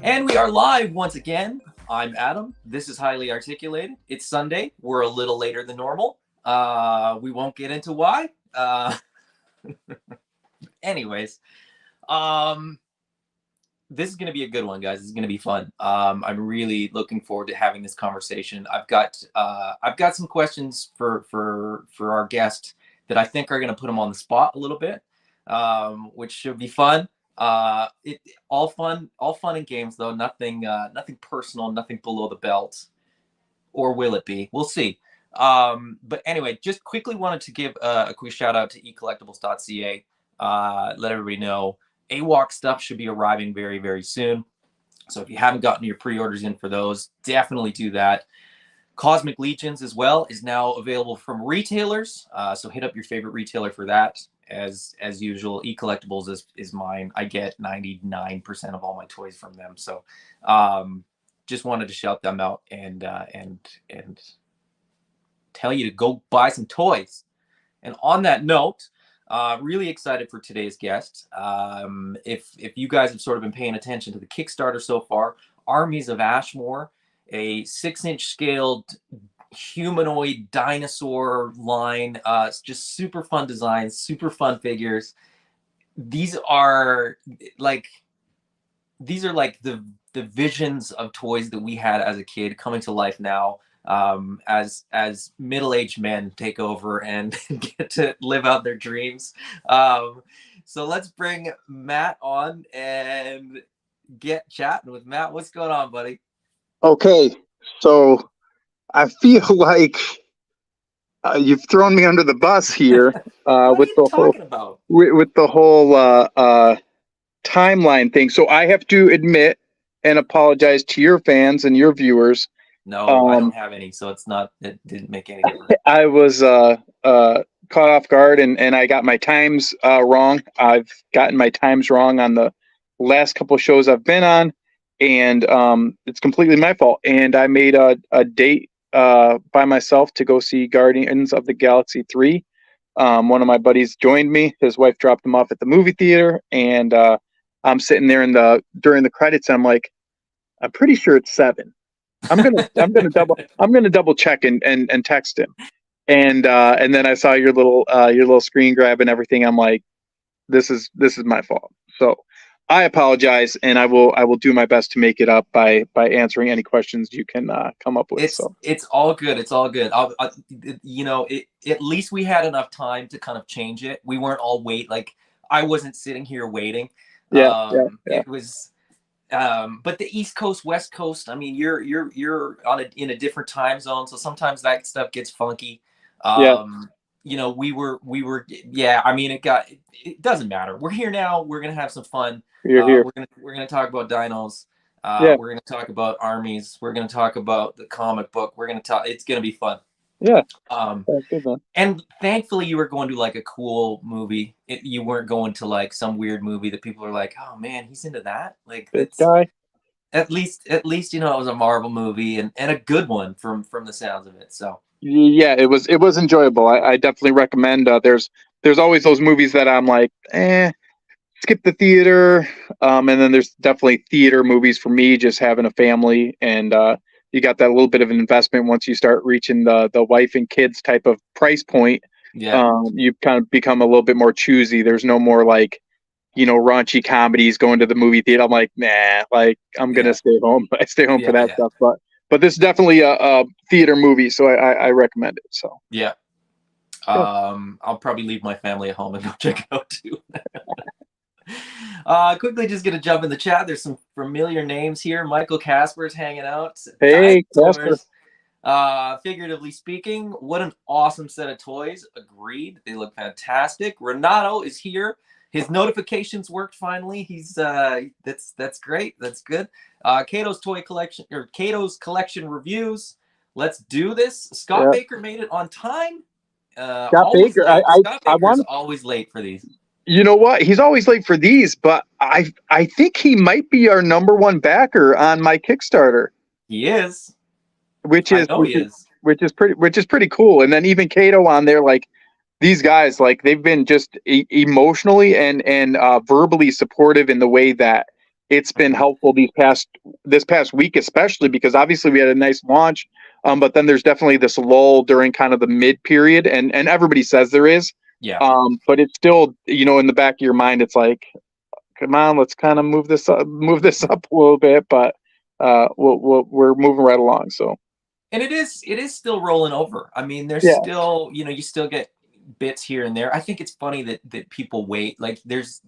And we are live once again. I'm Adam. This is Highly Articulated. It's Sunday. We're a little later than normal. We won't get into why. Anyways, um, this is going to be a good one, guys. This is going to be fun. I'm really looking forward to having this conversation. I've got some questions for our guest that I think are going to put him on the spot a little bit, which should be fun. All fun and games though. Nothing personal. Nothing below the belt, or will it be? We'll see. But anyway, just quickly wanted to give a quick shout out to eCollectables.ca. Let everybody know AWOC stuff should be arriving very, very soon. So if you haven't gotten your pre-orders in for those, definitely do that. Cosmic Legions as well is now available from retailers. So hit up your favorite retailer for that. As usual, eCollectables is mine. I get 99% of all my toys from them. So just wanted to shout them out and tell you to go buy some toys. And on that note, really excited for today's guest. If you guys have sort of been paying attention to the Kickstarter so far, Armies of Ashmore, a 6-inch scaled humanoid dinosaur line. It's just super fun designs, super fun figures. These are like the visions of toys that we had as a kid coming to life now, as middle-aged men take over and get to live out their dreams. So let's bring Matt on and get chatting with Matt. What's going on, buddy? Okay, so I feel like you've thrown me under the bus here with the whole timeline thing. So I have to admit and apologize to your fans and your viewers. No, I don't have any, so it didn't make any difference. I was caught off guard and I got my times wrong. I've gotten my times wrong on the last couple of shows I've been on, and it's completely my fault. And I made a date by myself to go see Guardians of the Galaxy 3. One of my buddies joined me. His wife dropped him off at the movie theater, and I'm sitting there during the credits. And I'm like, I'm pretty sure it's 7. I'm gonna double check and text him. And then I saw your little screen grab and everything. I'm like, this is my fault. So I apologize, and I will do my best to make it up by answering any questions you can come up with. It's all good. It's all good. At least we had enough time to kind of change it. We weren't all I wasn't sitting here waiting. Yeah. It was, but the East Coast, West Coast. I mean, you're in a different time zone, so sometimes that stuff gets funky. We were. Yeah. I mean, it doesn't matter. We're here now. We're gonna have some fun. You're here. We're gonna talk about dinos. We're gonna talk about armies. We're gonna talk about the comic book. It's gonna be fun. Yeah. That's good, man. And thankfully, you were going to a cool movie. You weren't going to some weird movie that people are like, "Oh man, he's into that." This guy. At least it was a Marvel movie and a good one from the sounds of it. So. Yeah, it was enjoyable. I definitely recommend. There's always those movies that I'm like, skip the theater. And then there's definitely theater movies for me, just having a family, and you got that little bit of an investment once you start reaching the wife and kids type of price point. Yeah. You kind of become a little bit more choosy. There's no more raunchy comedies going to the movie theater. I'm like, nah, I'm gonna stay home. I stay home for that stuff, but this is definitely a theater movie, so I recommend it. So yeah, I'll probably leave my family at home and go check it out too. Quickly, just gonna jump in the chat. There's some familiar names here. Michael Casper's hanging out. Hey, Casper. Figuratively speaking, what an awesome set of toys. Agreed. They look fantastic. Renato is here. His notifications worked finally. He's that's great. That's good. Cato's toy collection, or Cato's collection reviews. Let's do this. Scott Baker made it on time. Scott Baker. Scott Baker's always late for these. You know what? He's always late for these, but I think he might be our number one backer on my Kickstarter. He is. Which is pretty cool. And then even Cato on there, these guys, they've been just emotionally and verbally supportive in the way that it's been Mhm. helpful this past week, especially because obviously we had a nice launch. But then there's definitely this lull during kind of the mid period, and everybody says there is. Yeah. But it's still, in the back of your mind, it's like, come on, let's kind of move this up a little bit. But we're moving right along. So And it is still rolling over. I mean, there's yeah, still, you still get bits here and there. I think it's funny that people wait. Like there's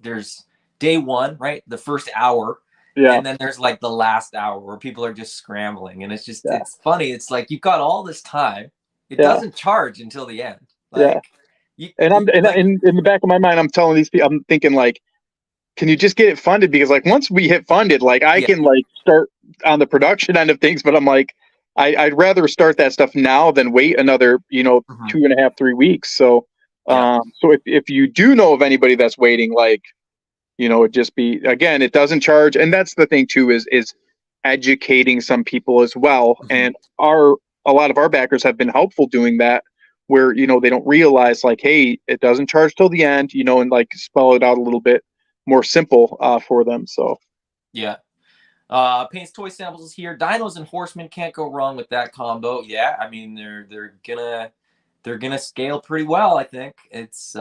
day one, right? The first hour, yeah, and then there's like the last hour where people are just scrambling. And yeah, it's funny. It's like you've got all this time. It yeah, doesn't charge until the end. yeah. Like And I'm and like in the back of my mind, I'm telling these people, I'm thinking like, can you just get it funded? Because like once we hit funded, like I yeah. can like start on the production end of things. But I'm like, I'd rather start that stuff now than wait another, Mhm. 2.5, 3 weeks. So, Yeah. so if you do know of anybody that's waiting, like, it just be, again, it doesn't charge, and that's the thing too, is educating some people as well. Mhm. And a lot of our backers have been helpful doing that, where they don't realize like, hey, it doesn't charge till the end, and like spell it out a little bit more simple for them. So Yeah. Paints toy samples is here. Dinos and horsemen can't go wrong with that combo. Yeah, I mean they're gonna scale pretty well. I think that's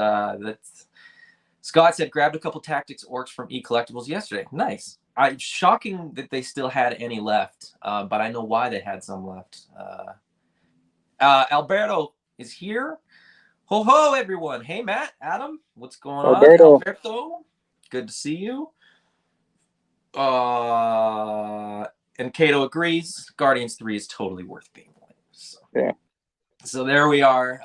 Scott said grabbed a couple tactics orcs from eCollectables yesterday. Nice. Shocking that they still had any left, but I know why they had some left. Alberto is here. Ho ho, everyone. Hey Matt, Adam, what's going on? Alberto, Alberto, good to see you. Uh, and Cato agrees. Guardians 3 is totally worth being played. yeah, So there we are.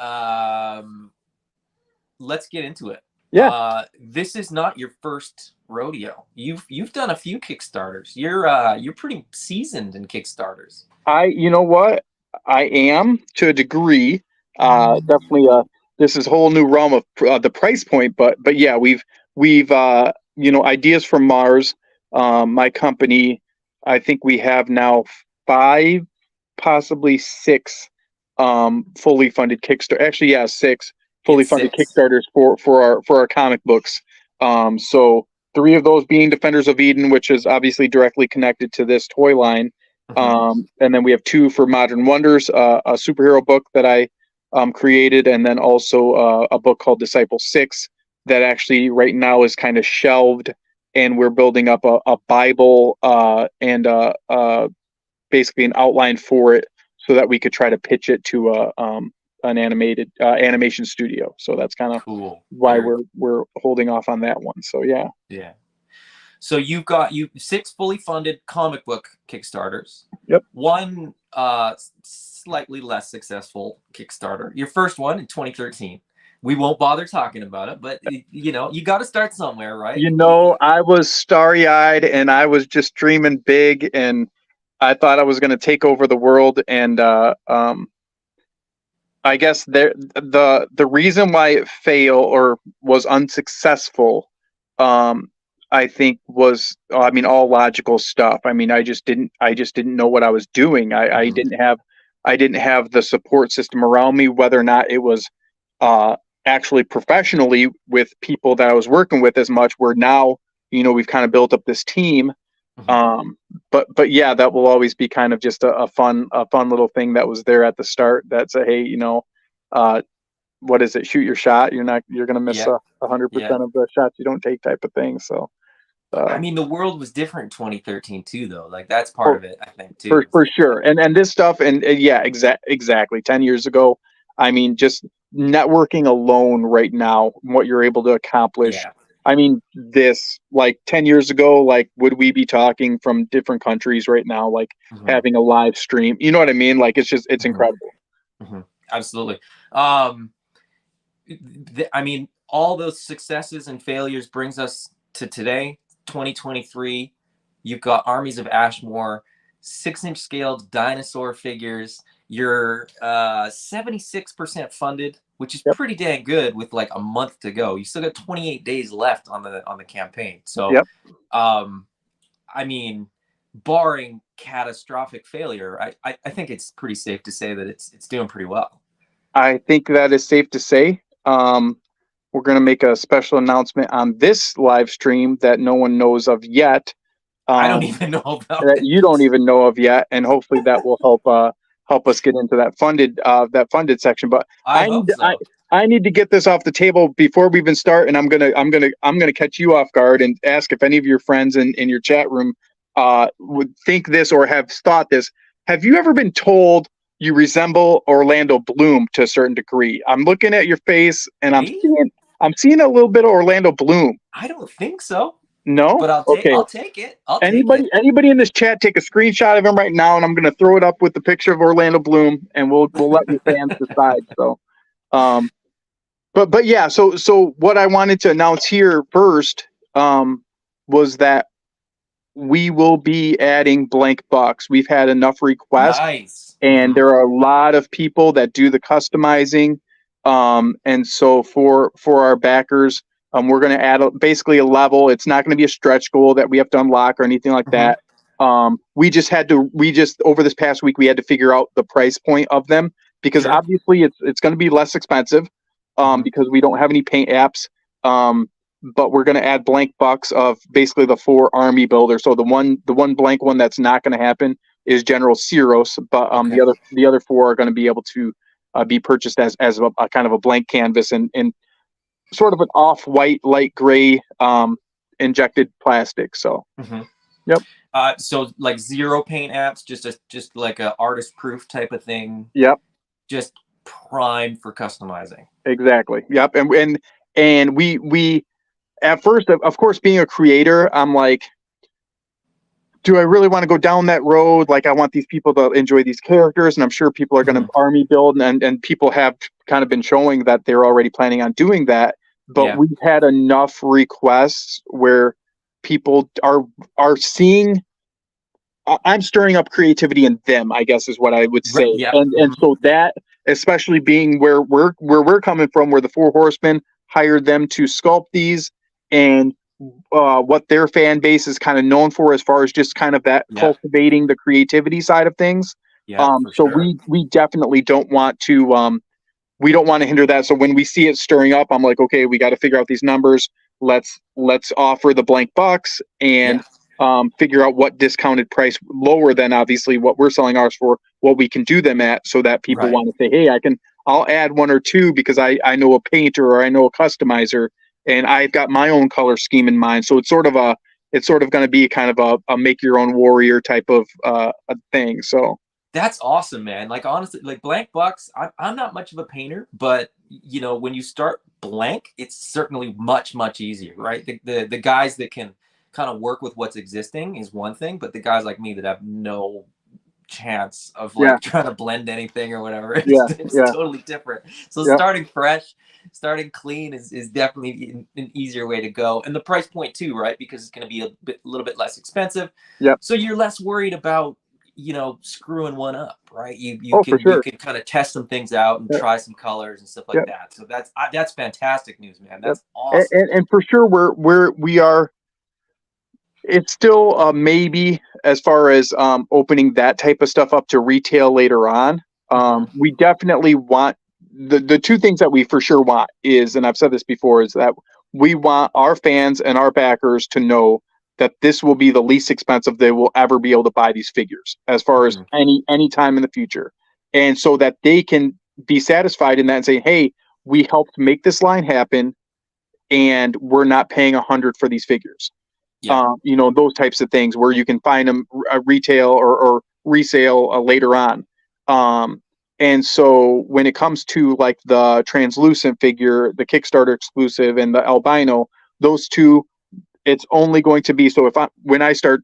Let's get into it. yeah. This is not your first rodeo. You've done a few Kickstarters. You're pretty seasoned in Kickstarters. You know what, I am to a degree. Definitely. This is a whole new realm of the price point, but yeah, we've ideas from Mars. My company, I think we have now 5, possibly 6, fully funded Kickstarter. Actually, yeah, 6 fully It's funded 6. Kickstarters for our comic books. So 3 of those being Defenders of Eden, which is obviously directly connected to this toy line. Mm-hmm. And then we have 2 for Modern Wonders, a superhero book that I created, and then also a book called Disciple 6 that actually right now is kind of shelved, and we're building up a Bible and basically an outline for it so that we could try to pitch it to an animated animation studio. So that's kind of Cool. why Very we're holding off on that one. So yeah. Yeah. So you've got 6 fully funded comic book Kickstarters. Yep. One slightly less successful Kickstarter. Your first one in 2013. We won't bother talking about it, but you got to start somewhere, right? I was starry-eyed and I was just dreaming big, and I thought I was going to take over the world. And I guess the reason why it failed or was unsuccessful, I think was, I mean, all logical stuff. I mean, I just didn't know what I was doing. Mhm. I didn't have the support system around me, whether or not it was uh, actually professionally with people that I was working with as much. Where now, we've kind of built up this team. Mhm. But yeah, that will always be kind of just a fun little thing that was there at the start. That's a, hey, uh, what is it? Shoot your shot. You're gonna miss Yeah. 100% Yeah. of the shots you don't take, type of thing. So I uh, mean, the world was different in 2013 too, though. Like that's part for of it, I think, for too. for sure. And this stuff, and yeah, exactly. 10 years ago, I mean, just networking alone right now, what you're able to accomplish. Yeah. I mean, this, like, 10 years ago, like, would we be talking from different countries right now, like Mhm. having a live stream? You know what I mean? Like, it's Mhm. incredible. Mhm. Absolutely. Um, I mean, all those successes and failures brings us to today, 2023. You've got Armies of Ashmore, 6-inch scaled dinosaur figures. You're 76% funded, which is Yep. pretty dang good with like a month to go. You still got 28 days left on the campaign. So, Yep. um, I mean, barring catastrophic failure, I think it's pretty safe to say that it's doing pretty well. I think that is safe to say. We're going to make a special announcement on this live stream that no one knows of yet. I don't even know about that it. you don't even know of yet, and hopefully that will help us get into that funded section. But I I need hope to, so. I need to get this off the table before we even start, and I'm gonna catch you off guard and ask if any of your friends in your chat room would think this or have thought this. Have you ever been told you resemble Orlando Bloom to a certain degree? I'm looking at your face, and Me? I'm seeing a little bit of Orlando Bloom. I don't think so. No? But Okay. I'll take it. I'll take it. Anybody in this chat, take a screenshot of him right now, and I'm going to throw it up with the picture of Orlando Bloom, and we'll let your fans decide. So, um, but yeah, so what I wanted to announce here first was that we will be adding blank bucks. We've had enough requests, Nice. and there are a lot of people that do the customizing. And so for our backers, we're going to add basically a level. It's not going to be a stretch goal that we have to unlock or anything like that. We just over this past week, we had to figure out the price point of them because Sure. obviously it's going to be less expensive because we don't have any paint apps. But we're going to add blank bucks of basically the 4 army builders. So the one blank one that's not going to happen is General Ceros, but Okay. the other 4 are going to be able to be purchased as a kind of a blank canvas and sort of an off-white, light gray injected plastic. So, yep. So like zero paint apps, just like a artist proof type of thing. Yep. Just prime for customizing. Exactly. Yep. And we at first, of course, being a creator, I'm like, do I really want to go down that road? Like, I want these people to enjoy these characters, and I'm sure people are going to army build, and people have kind of been showing that they're already planning on doing that. But we've had enough requests where people are seeing. I'm stirring up creativity in them, I guess is what I would say. Yeah. And so that, especially being where we're coming from, where the 4 horsemen hired them to sculpt these, and what their fan base is kind of known for as far as just kind of that cultivating the creativity side of things. So we definitely don't want to hinder that. So when we see it stirring up, I'm like, okay, we got to figure out these numbers. Let's offer the blank bucks and figure out what discounted price lower than obviously what we're selling ours for, what we can do them at, so that people want to say, hey, I'll add 1 or 2 because I know a painter or I know a customizer and I've got my own color scheme in mind. So it's sort of going to be kind of a make your own warrior type of a thing. So that's awesome, man. Like, honestly, like blank bucks, I'm not much of a painter, but you know, when you start blank, it's certainly much easier, right? The guys that can kind of work with what's existing is one thing, but the guys like me that have no chance of like trying to blend anything or whatever, it's totally different. So starting fresh, starting clean is definitely an easier way to go, and the price point too, right? Because it's going to be a little bit less expensive. So you're less worried about, you know, screwing one up, right? You can kind of test some things out and try some colors and stuff like that. So that's fantastic news, man. That's awesome. And for sure we are. It's still a maybe as far as opening that type of stuff up to retail later on. We definitely want the 2 things that we for sure want is, and I've said this before, is that we want our fans and our backers to know that this will be the least expensive they will ever be able to buy these figures as far as any time in the future. And so that they can be satisfied in that and say, hey, we helped make this line happen and we're not paying $100 for these figures. You know, those types of things where you can find them retail or resale later on. And so when it comes to like the translucent figure, the Kickstarter exclusive and the albino, those 2, it's only going to be, so when I start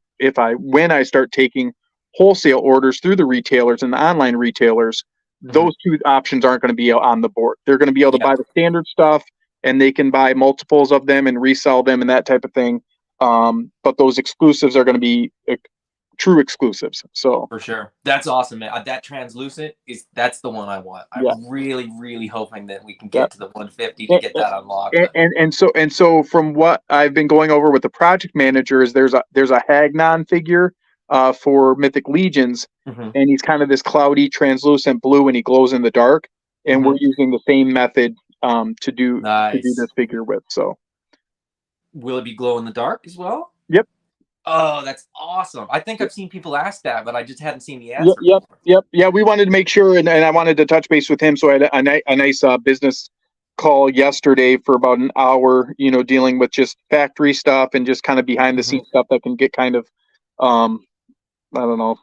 taking wholesale orders through the retailers and the online retailers, those 2 options aren't going to be on the board. They're going to be able to buy the standard stuff, and they can buy multiples of them and resell them and that type of thing. But those exclusives are going to be true exclusives. So for sure, that's awesome, man. That translucent that's the one I want. I'm really hoping that we can get to the 150 to get that unlocked. And so from what I've been going over with the project managers, there's a Hagnon figure for Mythic Legions, and he's kind of this cloudy translucent blue, and he glows in the dark. And we're using the same method to do this figure with. So will it be glow in the dark as well? Yep. Oh, that's awesome. I think I've seen people ask that, but I just hadn't seen the Yep, answer yep, before. yep. Yeah, we wanted to make sure, and I wanted to touch base with him. So I had a nice business call yesterday for about an hour, dealing with just factory stuff and just kind of behind the Mhm. scenes stuff that can get kind of, um, I don't know,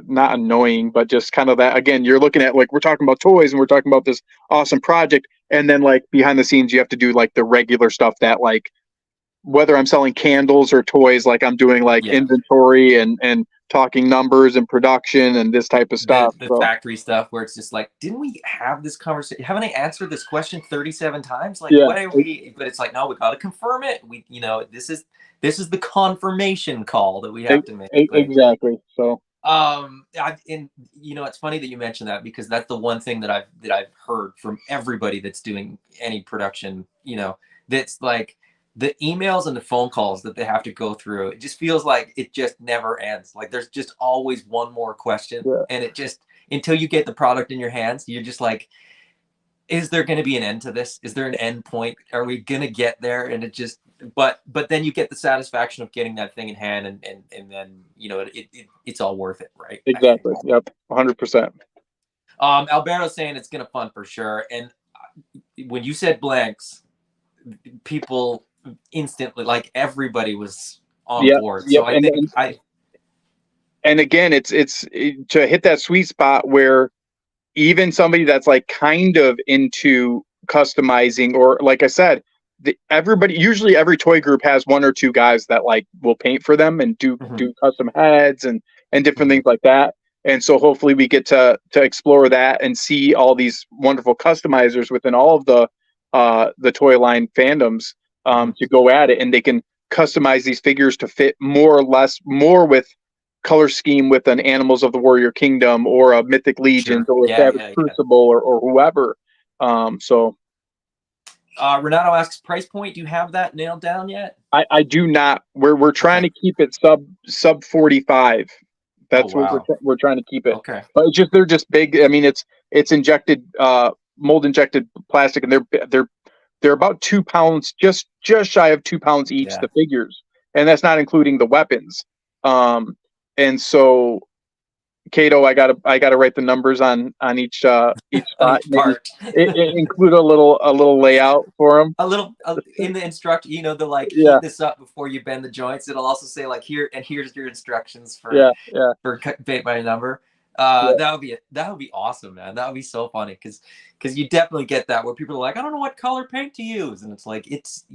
not annoying, but just kind of that. Again, you're looking at, like, we're talking about toys and we're talking about this awesome project. And then, like, behind the scenes, you have to do like the regular stuff that, like, whether I'm selling candles or toys, like I'm doing like Yeah. inventory and talking numbers and production and this type of the stuff. the So factory stuff where it's just like, didn't we have this conversation? Haven't I answered this question 37 times? Like, yeah, what are we? But it's like, no, we got to confirm it. This is the confirmation call that we have to make. But exactly. So it's funny that you mentioned that, because that's the one thing that I've heard from everybody that's doing any production. That's like the emails and the phone calls that they have to go through. It just feels like it just never ends. Like there's just always one more question, yeah, and it just, until you get the product in your hands, you're just like, is there going to be an end to this? Is there an end point? Are we going to get there? And it just, but then you get the satisfaction of getting that thing in hand, and then it's all worth it, right? I think. exactly. Yep, 100%. Albero's saying it's gonna fun for sure. And when you said blanks, people instantly, like everybody was on Yep, board. yep. So I think I And again, it's to hit that sweet spot where even somebody that's like kind of into customizing, or like I said, everybody, usually every toy group has one or two guys that like will paint for them and do Mhm, do custom heads and different mhm, things like that. And so hopefully we get to explore that and see all these wonderful customizers within all of the toy line fandoms, mhm. to go at it, and they can customize these figures to fit more or less more with color scheme with an Animals of the Warrior Kingdom or a Mythic Legions Sure. or a Yeah, Savage yeah, yeah. Crucible or whoever. So Renato asks, price point. Do you have that nailed down yet? I do not. We're trying Okay. to keep it sub 45. Oh That's what wow. we're trying to keep it. Okay. But it's just they're just big. I mean, it's injected mold injected plastic, and they're about 2 pounds, just shy of 2 pounds each, Yeah. the figures, and that's not including the weapons. Um, and so Cato, I gotta write the numbers on each On spot. each Maybe part. include a little layout for them. A little in the instruct, the like, Yeah, heat this up before you bend the joints. It'll also say like, here's your instructions for yeah, yeah, paint by number. yeah. That would be awesome, man. That would be so funny, because you definitely get that where people are like, I don't know what color paint to use, and it's like, it's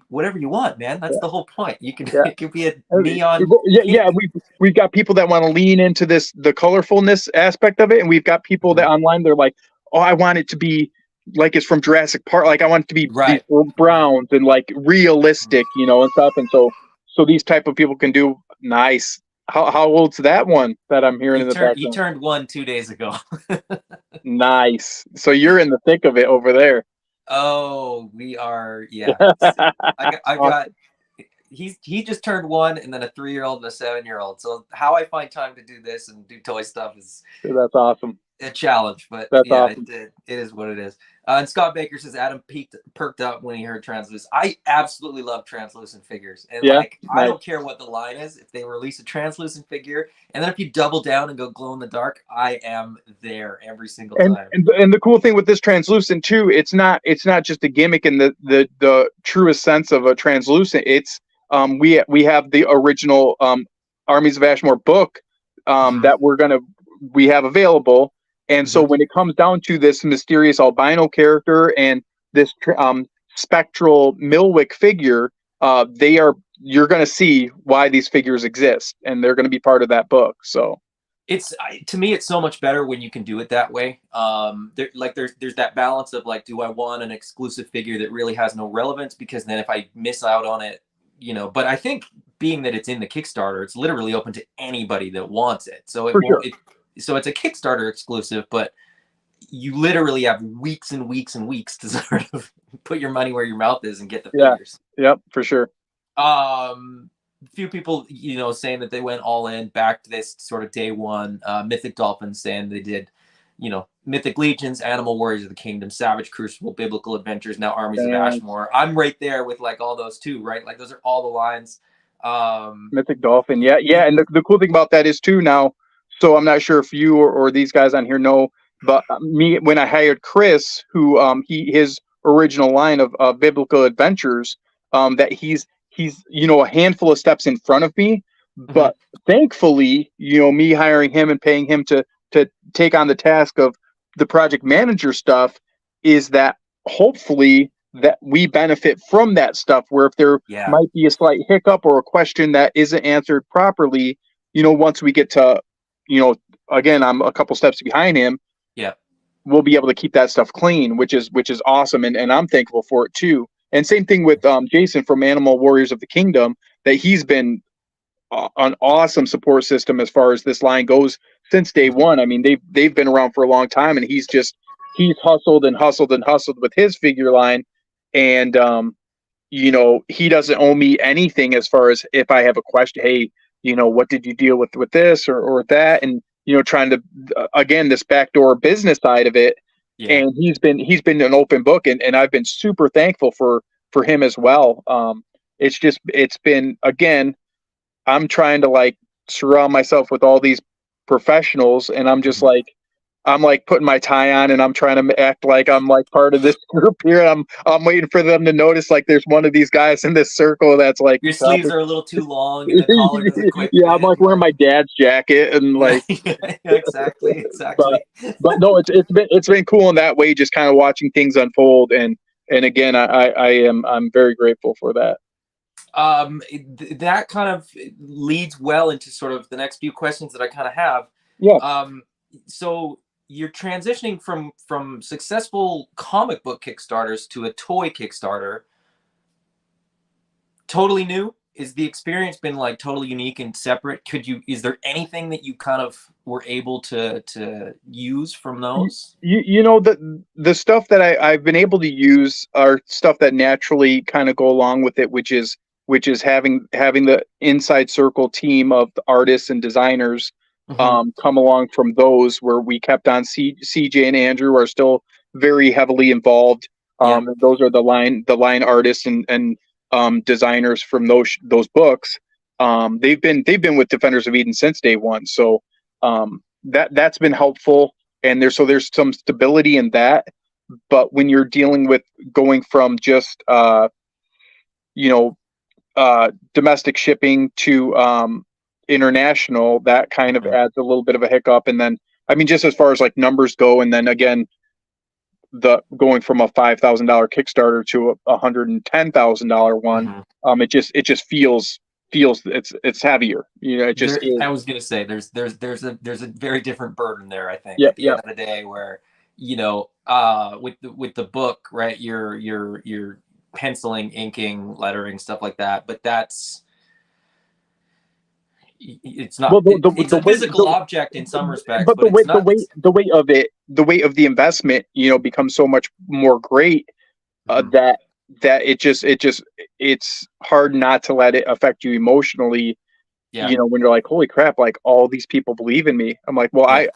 whatever you want, man. That's the whole point. You can Yeah. it could be a neon Yeah, yeah, pink. we've got people that want to lean into the colorfulness aspect of it, and we've got people that Mhm. online they're like, oh, I want it to be like it's from Jurassic Park, like I want it to be these Right. browns and like realistic, and stuff, and so these type of people can do nice. How old's that one that I'm hearing He in the turned he background? turned one 2 days ago. Nice. So you're in the thick of it over there. Oh, we are. Yeah. I got Awesome. he just turned one, and then a 3-year-old and a 7-year-old. So how I find time to do this and do toy stuff is That's awesome. a challenge, but That's yeah, it, awesome. it, it is what it is. And Scott Baker says Adam perked up when he heard translucent. I absolutely love translucent figures, and Yeah. like, I Nice. don't care what the line is. If they release a translucent figure, and then if you double down and go glow in the dark, I am there every single and time. and the cool thing with this translucent too, it's not just a gimmick in the truest sense of a translucent. It's we have the original Armies of Ashmore book Mhm, that we have available, and so mhm. when it comes down to this mysterious albino character and this spectral Milwick figure, they are you're going to see why these figures exist, and they're going to be part of that book. So To me, it's so much better when you can do it that way. There's that balance of like, do I want an exclusive figure that really has no relevance? Because then if I miss out on it, But I think, being that it's in the Kickstarter, it's literally open to anybody that wants it. So it for won't. sure. So it's a Kickstarter exclusive, but you literally have weeks and weeks and weeks to sort of put your money where your mouth is and get the Yeah. figures. Yep. For sure. Few people, saying that they went all in, backed this sort of day one. Mythic Dolphins saying they did, Mythic Legions, Animal Warriors of the Kingdom, Savage Crucible, Biblical Adventures, now Armies of And Ashmore. I'm right there with like all those too, right? Like those are all the lines. Mythic Dolphin. Yeah, yeah. And the cool thing about that is too now. So I'm not sure if you or these guys on here know, but me when I hired Chris, who his original line of biblical adventures, that he's a handful of steps in front of me, Mhm. but thankfully me hiring him and paying him to take on the task of the project manager stuff is that hopefully that we benefit from that stuff where if there Yeah. might be a slight hiccup or a question that isn't answered properly, once we get to, again, I'm a couple steps behind him, Yeah. we'll be able to keep that stuff clean, which is awesome. And I'm thankful for it too. And same thing with Jason from Animal Warriors of the Kingdom, that he's been an awesome support system as far as this line goes since day Mhm. one. I mean, they've been around for a long time, and he's hustled and hustled and hustled with his figure line, and he doesn't owe me anything as far as if I have a question. Hey, what did you deal with this or that? And trying to again this backdoor business side of it. Yeah. And he's been an open book, and I've been super thankful for him as well. It's been again. I'm trying to like surround myself with all these professionals, and Mhm. I'm like putting my tie on, and I'm trying to act like I'm like part of this group here. I'm waiting for them to notice like there's one of these guys in this circle that's like Your sleeves probably are a little too long and the collar doesn't quite yeah. I'm fit like and wearing like my dad's jacket and yeah, like, yeah, exactly, but exactly. no, it's been cool in that way, just kind of watching things unfold, and again, I'm very grateful for that. That kind of leads well into sort of the next few questions that I kind of have. Yeah. Um, so you're transitioning from successful comic book Kickstarters to a toy Kickstarter. Totally new. Is the experience been like totally unique and separate? Is there anything that you kind of were able to use from those? The stuff that I've been able to use are stuff that naturally kind of go along with it, which is having the inside circle team of the artists and designers Hmm. come along from those where we kept on. CJ and Andrew are still very heavily involved. Yeah. Those are the line artists and designers from those books. They've been with Defenders of Eden since day one, so that's been helpful, and there's some stability in that. But when you're dealing with going from just you know domestic shipping to international, that kind of Mhm. adds a little bit of a hiccup. And then I mean, just as far as like numbers go, and then again, the going from a $5,000 Kickstarter to a $110,000 one, Mhm. it just feels it's heavier. It just There, is. I was gonna say there's a very different burden there. I think Yep, at the end yep. of the day, where with the book, right? You're penciling, inking, lettering, stuff like that. But it's not. Well, It's the a weight, physical object in some respects, but but it's not. the weight of it, the weight of the investment, becomes so much more great, Mhm. that it's hard not to let it affect you emotionally. Yeah, When you're like, holy crap, like all these people believe in me. I'm like, well, yeah.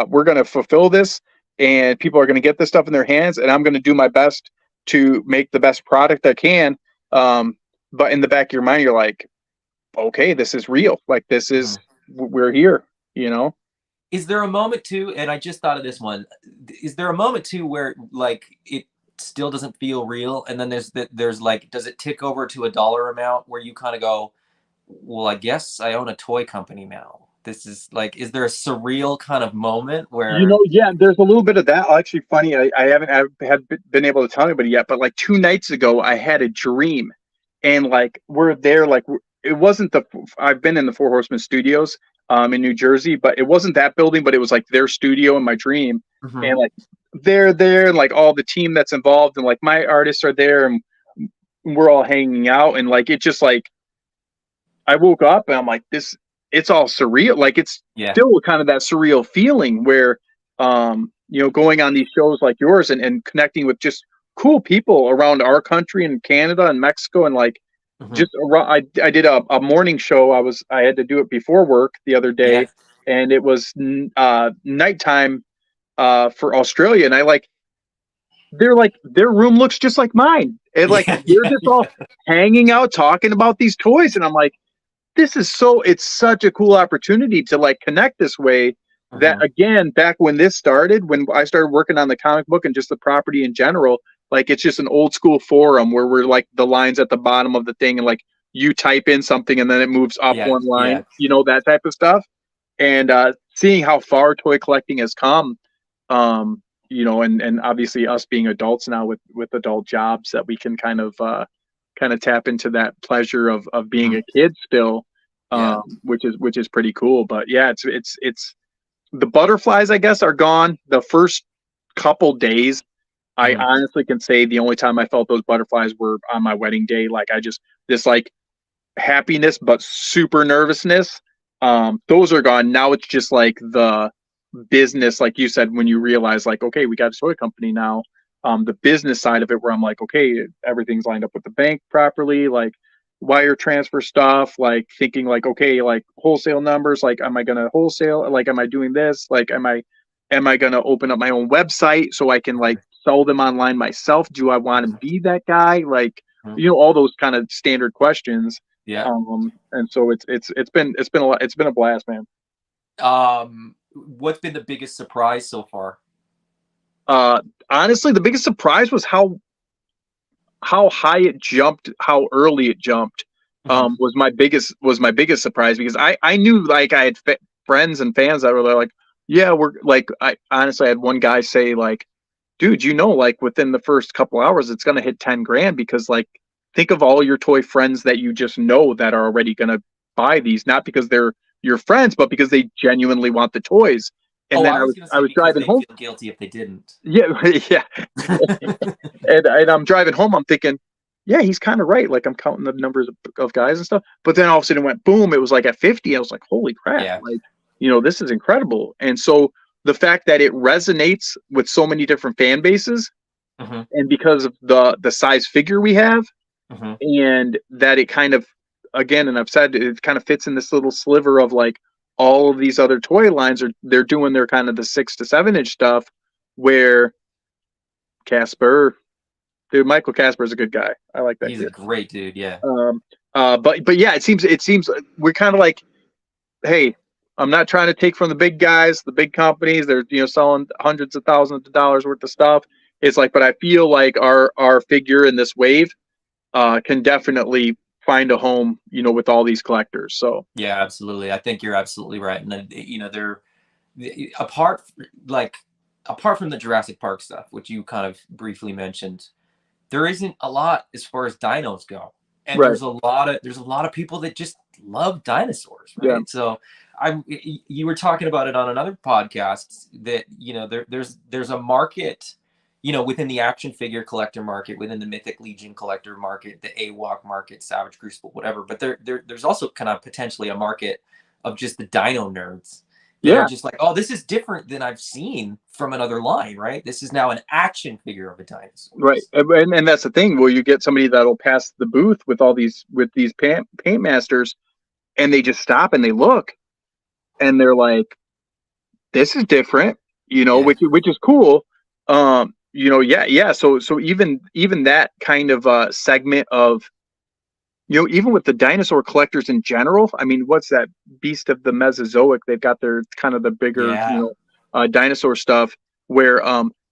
we're gonna fulfill this, and people are gonna get this stuff in their hands, and I'm gonna do my best to make the best product I can. But in the back of your mind, you're like, okay, this is real. Like this is Mhm. we're here. Is there a moment too? And I just thought of this one. Is there a moment too where like it still doesn't feel real, and then there's like, does it tick over to a dollar amount where you kind of go, well, I guess I own a toy company now. This is like, is there a surreal kind of moment where? Yeah, there's a little bit of that. Actually, funny, I haven't been able to tell anybody yet, but like 2 nights ago, I had a dream, and like we're there, like it wasn't I've been in the Four Horsemen Studios, in New Jersey, but it wasn't that building, but it was like their studio in my dream, Mhm. and like they're there, and like all the team that's involved, and like my artists are there, and we're all hanging out, and like it just like I woke up and I'm like, it's all surreal. Like it's Yeah. still kind of that surreal feeling where, going on these shows like yours, and connecting with just cool people around our country and Canada and Mexico. And like Mhm. just around, I did a morning show. I had to do it before work the other Yeah. day, and it was nighttime for Australia. And I like their room looks just like mine. And like Yeah, they're yeah, just all yeah. hanging out talking about these toys, and I'm like, it's such a cool opportunity to like connect this way. That Mhm. again, back when this started, when I started working on the comic book and just the property in general, like it's just an old school forum where we're like the lines at the bottom of the thing, and like you type in something and then it moves up Yeah, one line, yeah. that type of stuff. And seeing how far toy collecting has come, um, and obviously us being adults now with adult jobs, that we can kind of tap into that pleasure of being Mhm. a kid still, Yeah. which is pretty cool. But yeah, it's the butterflies, I guess, are gone. The first couple days, I Mhm. honestly can say the only time I felt those butterflies were on my wedding day. Like I just this like happiness but super nervousness. Those are gone. Now it's just like the business, like you said, when you realize like, okay, we got a soy company now. The business side of it, where I'm like, okay, everything's lined up with the bank properly, like wire transfer stuff, like thinking like, okay, like wholesale numbers, like am I gonna wholesale? Like am I doing this? Like am I gonna open up my own website so I can like Mhm. sell them online myself? Do I want to Mhm. be that guy? Like, Mhm. all those kind of standard questions. Yeah. And so it's been a lot, it's been a blast, man. What's been the biggest surprise so far? Uh, Honestly, the biggest surprise was how high it jumped, how early it jumped. Mhm. Was my biggest surprise, because I knew like I had friends and fans that were like, yeah, we're like, I honestly had one guy say like, dude, like within the first couple hours it's gonna hit 10 grand, because like think of all your toy friends that you just know that are already gonna buy these, not because they're your friends, but because they genuinely want the toys. And Oh, then I I was was gonna I say was because driving they'd home. feel guilty if they didn't. Yeah, yeah. And I'm driving home. I'm thinking, yeah, he's kind of right. Like I'm counting the numbers of guys and stuff. But then all of a sudden it went boom. It was like at 50. I was like, holy crap! Yeah. Like, this is incredible. And so the fact that it resonates with so many different fan bases, Mhm. and because of the size figure we have, Mhm. and that it kind of, again, and I've said it kind of fits in this little sliver of like all of these other toy lines they're doing their kind of the 6 to 7 inch stuff, where Casper. Dude, Michael Casper is a good guy. I like that He's a kid. great dude. Yeah. But yeah, it seems we're kind of like, hey, I'm not trying to take from the big guys, the big companies. They're selling hundreds of thousands of dollars worth of stuff. It's like, but I feel like our figure in this wave can definitely find a home, with all these collectors. So Yeah, absolutely. I think you're absolutely right. And then, they're apart like apart from the Jurassic Park stuff, which you kind of briefly mentioned, there isn't a lot as far as dinos go. And right, there's a lot of people that just love dinosaurs, yeah, right? So you were talking about it on another podcast that there's a market, within the action figure collector market, within the Mythic Legion collector market, the AWOC market, Savage Crucible, whatever. But there's also kind of potentially a market of just the dino nerds that are yeah, just like, oh, this is different than I've seen from another line, right? This is now an action figure of a dinosaur. right. And that's the thing. Where you get somebody that'll pass the booth with these paint masters, and they just stop and they look, and they're like, this is different, Yeah. which is cool. Yeah, yeah. So even that kind of segment of, even with the dinosaur collectors in general. I mean, what's that beast of the Mesozoic? They've got their kind of the bigger, Yeah. dinosaur stuff, where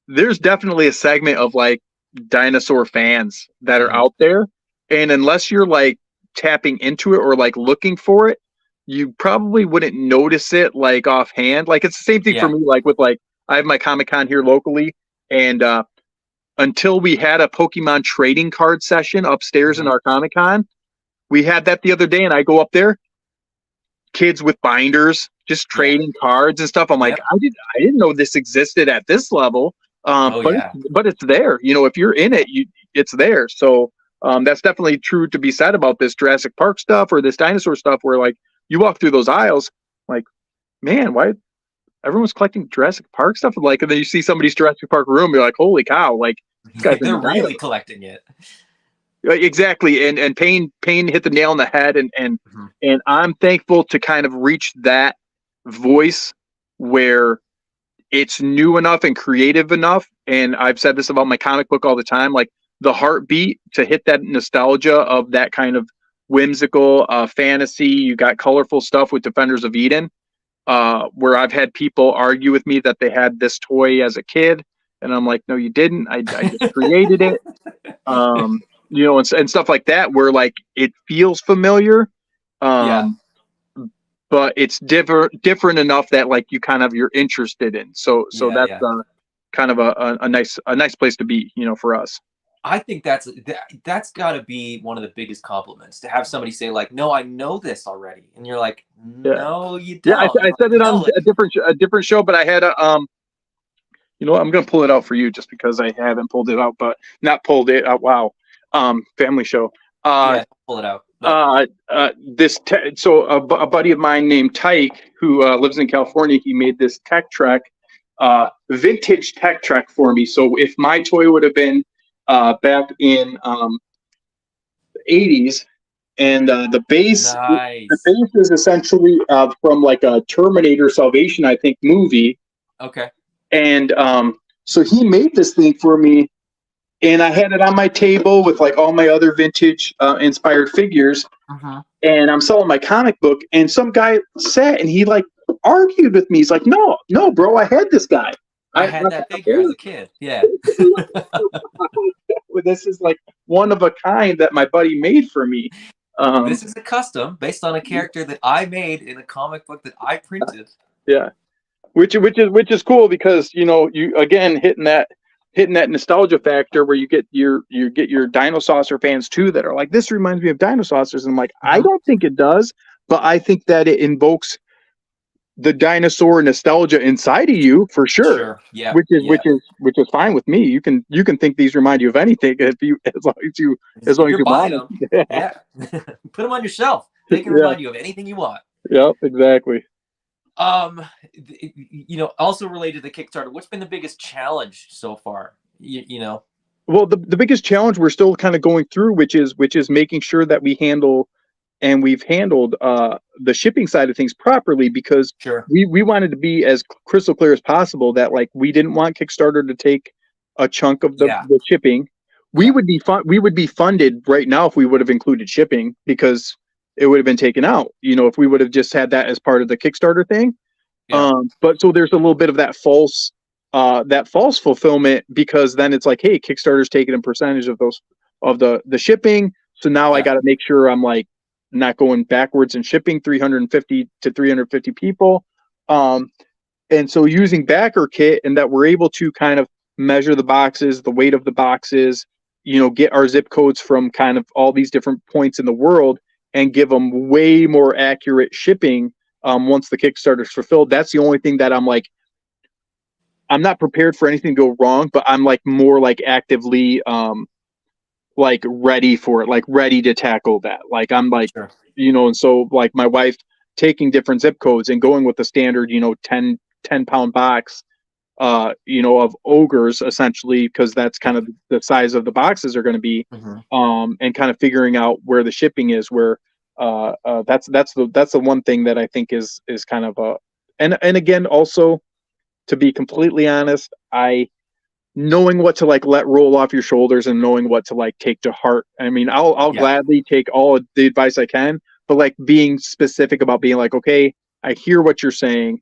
there's definitely a segment of like dinosaur fans that are Hmm. out there, and unless you're like tapping into it or like looking for it, you probably wouldn't notice it like offhand. Like it's the same thing for Yeah. me. Like with like I have my Comic Con here locally, and until we had a Pokemon trading card session upstairs in Hmm. our Comic Con, we had that the other day, and I go up there, kids with binders, just Yeah. trading cards and stuff. I'm like, Yep. I didn't know this existed at this level. Oh But yeah. it's there. If you're in it, it's there. So that's definitely true to be said about this Jurassic Park stuff or this dinosaur stuff, where like you walk through those aisles, like, man, why everyone's collecting Jurassic Park stuff? Like, and then you see somebody's Jurassic Park room, you're like, holy cow, like this guy's They're into really dino. collecting it. Exactly, and Payne hit the nail on the head, and and Hmm. and I'm thankful to kind of reach that voice where it's new enough and creative enough and I've said this about my comic book all the time, like the heartbeat to hit that nostalgia of that kind of whimsical fantasy. You got colorful stuff with Defenders of Eden, where I've had people argue with me that they had this toy as a kid, and I'm like, no, you didn't. I just created it. You know, and stuff like that, where like it feels familiar, Yeah. but it's different enough that like you're interested in. So Yeah. that's Yeah. kind of a nice place to be, you know, for us. I think that's got to be one of the biggest compliments to have somebody say like, "No, I know this already," and you're like, Yeah, "No, you yeah. don't." I You're said like, it "No, on like, a different show, but I had a you know what, I'm gonna pull it out for you just because I haven't pulled it out, but not pulled it out. Wow, family show. Uh, yeah, pull it out." But so a buddy of mine named Tyke, who lives in California, he made this tech trek, vintage tech trek for me. So if my toy would have been back in the 80s, and the nice. base is essentially from like a Terminator Salvation, I think, movie. Okay. And so he made this thing for me, and I had it on my table with like all my other vintage inspired figures. Uh-huh. And I'm selling my comic book, and some guy sat and he like argued with me. He's like, "No, no, bro, I had this guy. I I had that figure as a kid. Yeah. this is like one of a kind that my buddy made for me." This is a custom based on a character that I made in a comic book that I printed. Yeah, which is cool because you know you again hitting that nostalgia factor where you get your dinosaur fans too that are like, this reminds me of dinosaurs, and I'm like, I Uh-huh. don't think it does, but I think that it invokes the dinosaur nostalgia inside of you for sure, Sure. Yeah. which is Yeah. which is fine with me. You can think these remind you of anything if you as long as You're you buying want them. them. Yeah. Put them on your shelf. They can Yeah, remind you of anything you want. yeah, exactly. Also related to Kickstarter, what's been the biggest challenge so far? Well, the biggest challenge we're still kind of going through, which is making sure that we've handled the shipping side of things properly, because Sure. we wanted to be as crystal clear as possible that like we didn't want Kickstarter to take a chunk of Yeah. the shipping. Yeah. We would be funded right now if we would have included shipping, because it would have been taken out. You know, if we would have just had that as part of the Kickstarter thing. Yeah. But so there's a little bit of that false fulfillment, because then it's like, hey, Kickstarter's taking a percentage of those of the shipping. So now I Yeah. got to make sure I'm like not going backwards in shipping 350 to 350 people. And so using backer kit, and that we're able to kind of measure the boxes, the weight of the boxes, you know, get our zip codes from kind of all these different points in the world and give them way more accurate shipping once the Kickstarter's fulfilled. That's the only thing that I'm like, I'm not prepared for anything to go wrong, but I'm like more like actively like ready for it, like ready to tackle that. Like I'm like, Sure. you know, and so like my wife taking different zip codes and going with the standard, you know, 10 pound box, you know, of ogres essentially, because that's kind of the size of the boxes are going to be, Mm-hmm. and kind of figuring out where the shipping is, where that's the one thing that I think is kind of a, and again also, to be completely honest, I knowing what to like let roll off your shoulders and knowing what to like take to heart. I mean, I'll Yeah. gladly take all the advice I can, but like being specific about being like, okay, I hear what you're saying,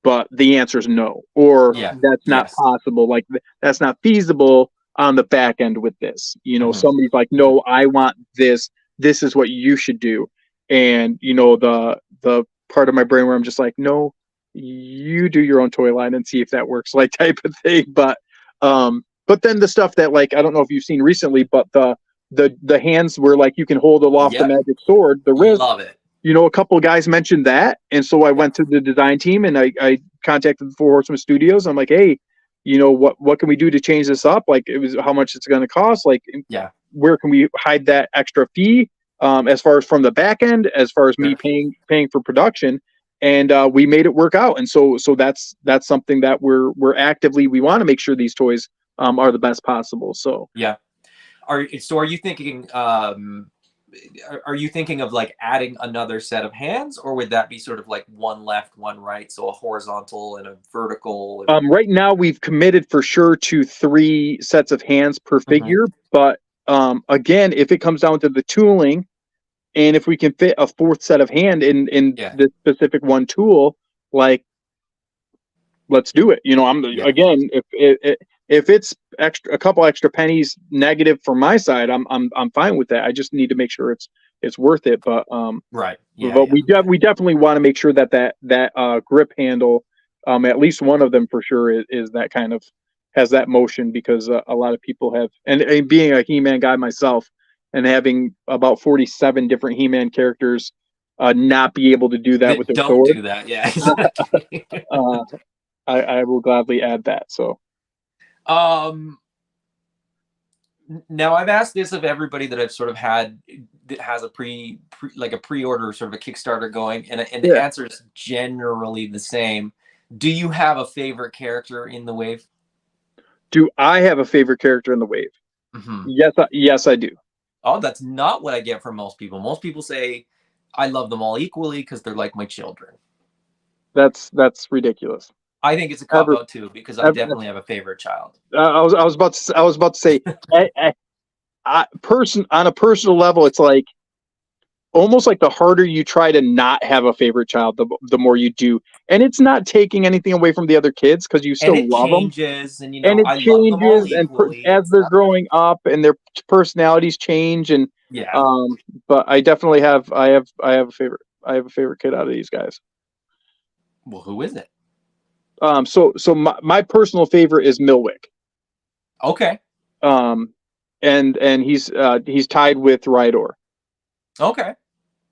but the answer is no, or Yeah. that's not Yes. possible. Like that's not feasible on the back end with this. You know, Mm-hmm. somebody's like, no, I want this. This is what you should do. And you know, the part of my brain where I'm just like, no, you do your own toy line and see if that works, like type of thing. But then the stuff that like I don't know if you've seen recently, but the hands where like you can hold aloft the Yep. magic sword, the wrist, Love it. you know, a couple of guys mentioned that, and so I went to the design team and I contacted the Four Horsemen Studios. I'm like, hey, you know, what can we do to change this up? Like, it was how much it's going to cost? Like, Yeah. where can we hide that extra fee? As far as from the back end, as far as me Sure. paying for production, and we made it work out. And so that's something that we're actively, we want to make sure these toys are the best possible. So Yeah. Are you thinking are you thinking of like adding another set of hands, or would that be sort of like one left, one right, so a horizontal and a vertical? And... Right now, we've committed for sure to 3 sets of hands per Mhm. figure. But again, if it comes down to the tooling, and if we can fit a 4th set of hand in Yeah, this specific one tool, like let's do it. I'm yeah. again, if it's extra, a couple extra pennies negative from my side, I'm fine with that. I just need to make sure it's worth it. But Right. Yeah, but yeah. we definitely want to make sure that grip handle, at least one of them for sure is that kind of has that motion, because a lot of people have, and being a He-Man guy myself and having about 47 different He-Man characters, not be able to do that with That their don't sword. do that. Yeah, exactly. uh, I will gladly add that. So um Now I've asked this of everybody that I've sort of had that has a like a pre-order, sort of a Kickstarter going, and the yeah, answer is generally the same. Do you have a favorite character in the wave? do I have a favorite character in the wave? Hmm. Yes, I do. Oh, that's not what I get from most people. Most people say I love them all equally because they're like my children. That's ridiculous. I think it's a cop Ever, out too, because I ever definitely have a favorite child. I was about to say, person on a personal level, it's like almost like the harder you try to not have a favorite child, the more you do. And it's not taking anything away from the other kids, because you And still it love them, changes, and and it I love them all changes, and equally. as It's they're not, growing up and their personalities change, and yeah. um but I definitely have a favorite. I have a favorite kid out of these guys. Well, who is it? So my personal favorite is Milwick. Okay. um and he's tied with Rydor. Okay.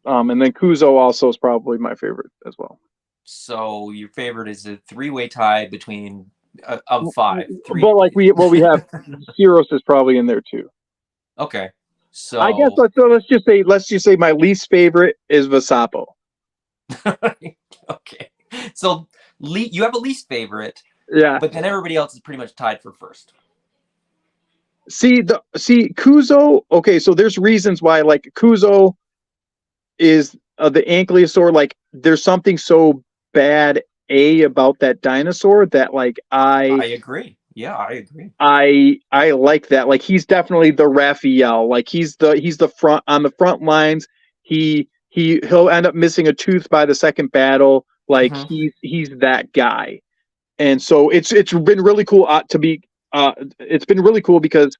And then Kuzo also is probably my favorite as well. So your favorite is a three-way tie between of five. But Three. like we have Heroes is probably in there too. Okay. I guess So let's just say my least favorite is Vasapo. okay. So you have a least favorite, Yeah. but then everybody else is pretty much tied for first. See Kuzo. Okay, so there's reasons why, like, Kuzo is the ankylosaur. Like, there's something so bad about that dinosaur that, like, I agree. Yeah, I agree. I like that. Like, he's definitely the Raphael. Like, he's the front on the front lines. He'll end up missing a tooth by the second battle. Like, Hmm. he's that guy. And so it's been really cool it's been really cool because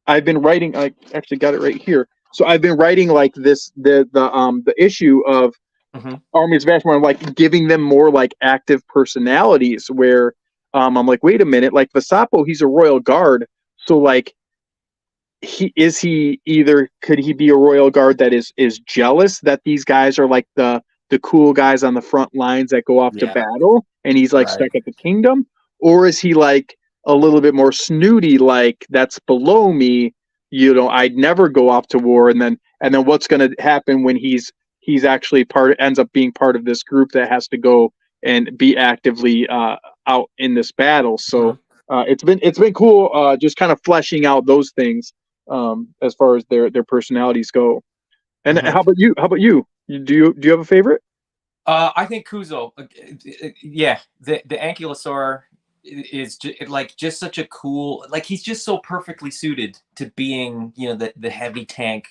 I've been writing. I actually got it right here. So I've been writing like the issue of Hmm. Armies of Ashmore, and like giving them more like active personalities, where I'm like, wait a minute, like Vasapo, he's a royal guard, so like he either could he be a royal guard that is jealous that these guys are like the cool guys on the front lines that go off to Yeah. battle, and he's like Right. stuck at the kingdom, or is he like a little bit more snooty, like that's below me, I'd never go off to war, and then what's going to happen when he's actually ends up being part of this group that has to go and be actively out in this battle. Hmm. So it's been cool, just kind of fleshing out those things, as far as their personalities go. And Hmm. how about you? Do you have a favorite? I think Kuzo. Yeah, the ankylosaur is like just such a cool. Like he's just so perfectly suited to being, the heavy tank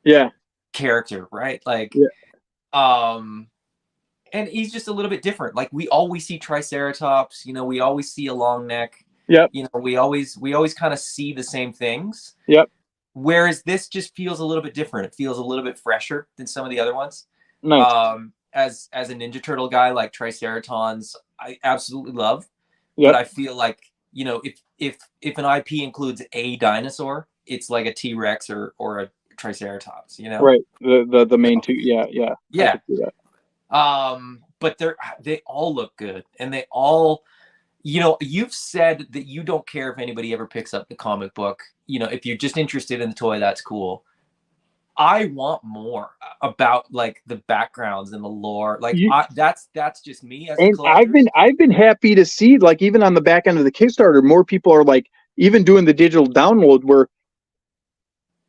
Yeah, character, right? Like, yeah, um, and he's just a little bit different. Like we always see Triceratops. We always see a long neck. yep, We always kind of see the same things. yep. Whereas this just feels a little bit different. It feels a little bit fresher than some of the other ones. Nice. As a Ninja Turtle guy, like Triceratons, I absolutely love. But Yep. I feel like, if an IP includes a dinosaur, it's like a T-Rex or a Triceratops. Right. The main So, two. Yeah, yeah. I yeah. could see that. But they all look good, and they all, you've said that you don't care if anybody ever picks up the comic book. If you're just interested in the toy, that's cool. I want more about like the backgrounds and the lore. Like You that's just me as a and collector. I've been happy to see, like, even on the back end of the Kickstarter, more people are like even doing the digital download, where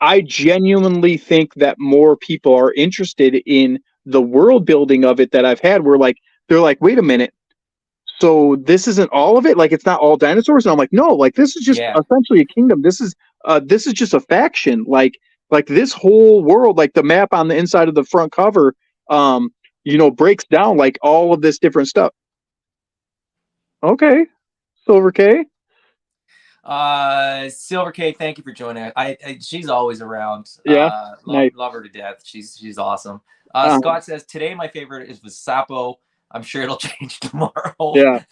I genuinely think that more people are interested in the world building of it that I've had. Where like they're like, wait a minute, so this isn't all of it? Like it's not all dinosaurs? And I'm like, no, like this is just Yeah. essentially a kingdom. This is just a faction. Like this whole world, like the map on the inside of the front cover, um, breaks down like all of this different stuff. Okay, Silver K. Silver K, thank you for joining. She's always around. Yeah, nice. Love her to death. She's awesome. Uh, Scott says today my favorite is with Sapo. I'm sure it'll change tomorrow. yeah,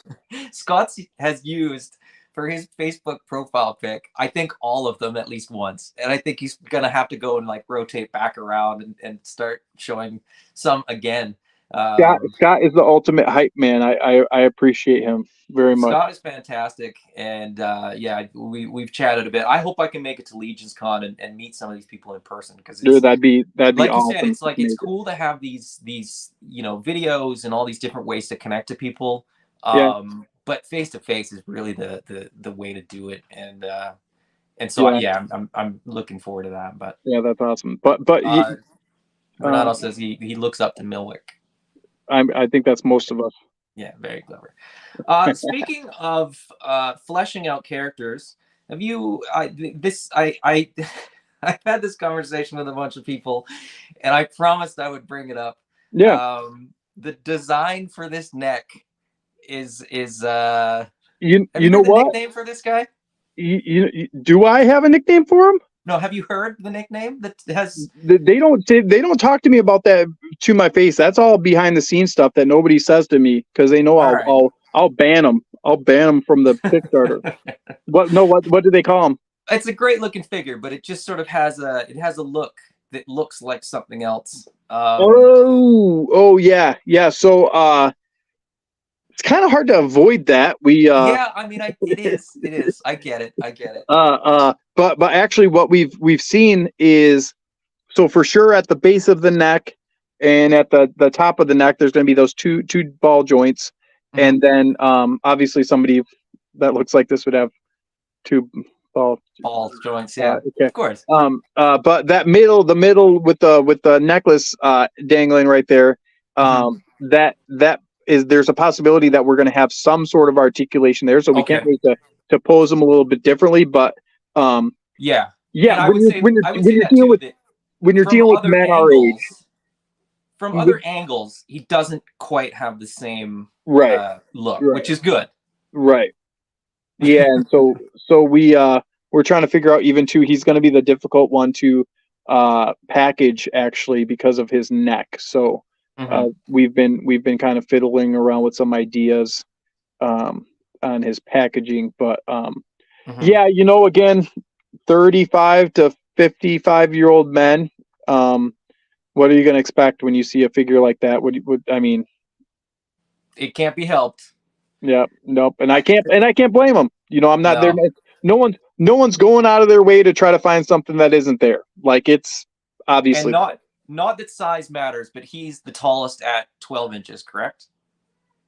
Scott has used for his Facebook profile pic, I think all of them at least once, and I think he's gonna have to go and like rotate back around and start showing some again. Scott is the ultimate hype man. I appreciate him very much. Scott is fantastic, and yeah, we've chatted a bit. I hope I can make it to Legions Con and meet some of these people in person because Dude, that'd be like awesome. you said, it's like it's cool to have these videos and all these different ways to connect to people. Yeah. But face to face is really the way to do it, and so yeah, I'm looking forward to that. But yeah, that's awesome. But Renato says he looks up to Milwick. I think that's most of us. Yeah, very clever. Speaking of fleshing out characters, have you I've had this conversation with a bunch of people, and I promised I would bring it up. Yeah. The design for this neck is you have you you know heard the what? nickname for this guy? Do I have a nickname for him? No, have you heard the nickname that has? They don't talk to me about that to my face. That's all behind the scenes stuff that nobody says to me because they know I'll ban them. I'll ban them from the Kickstarter. What do they call them? It's a great looking figure, but it just sort of has a look that looks like something else. Oh yeah. So it's kind of hard to avoid that. Yeah, I mean, it is. I get it. But actually, what we've seen is, so for sure at the base of the neck and at the top of the neck, there's going to be those two ball joints, and then obviously somebody that looks like this would have two ball joints. Yeah, okay. Of course. But the middle with the necklace dangling right there, that is, there's a possibility that we're going to have some sort of articulation there, so we can't wait to pose them a little bit differently. But yeah. When you're dealing with men our age, from other angles, he doesn't quite have the same look, which is good. Right. Yeah, and so we're trying to figure out even too. He's going to be the difficult one to package actually because of his neck. So. We've been kind of fiddling around with some ideas on his packaging, but yeah, again, 35 to 55-year-old men. What are you going to expect when you see a figure like that? I mean? It can't be helped. Yeah, nope, and I can't blame them. I'm not there. No one's going out of their way to try to find something that isn't there. Like it's obviously Not that size matters, but he's the tallest at 12 inches, correct?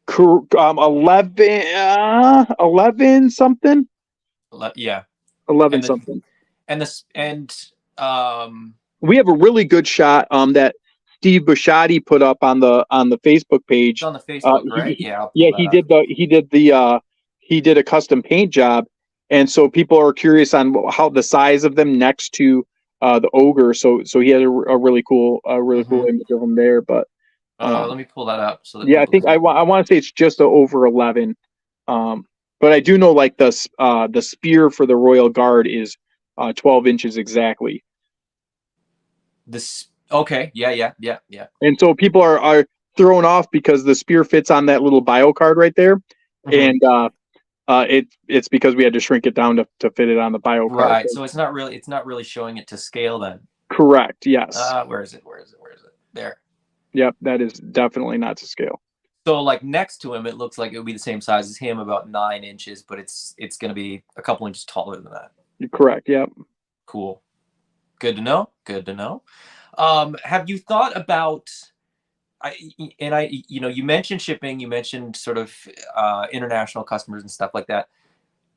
11 something. Yeah, 11 something. And we have a really good shot that Steve Busciotti put up on the Facebook page. It's on the Facebook, right? He did a custom paint job, and so people are curious on how the size of them next to the ogre. So he had a really cool image of him there. But let me pull that up. So that I think I want to say it's just over 11. But I do know like the spear for the Royal Guard is 12 inches exactly. Okay. Yeah. And so people are thrown off because the spear fits on that little bio card right there, and it's because we had to shrink it down to fit it on the bio card. Right. So it's not really showing it to scale then. Correct. Yes. Where is it? There. Yep. That is definitely not to scale. So like next to him, it looks like it would be the same size as him, about 9 inches, but it's going to be a couple inches taller than that. Correct. Yep. Cool. Good to know. Have you thought about? You mentioned shipping. You mentioned sort of international customers and stuff like that.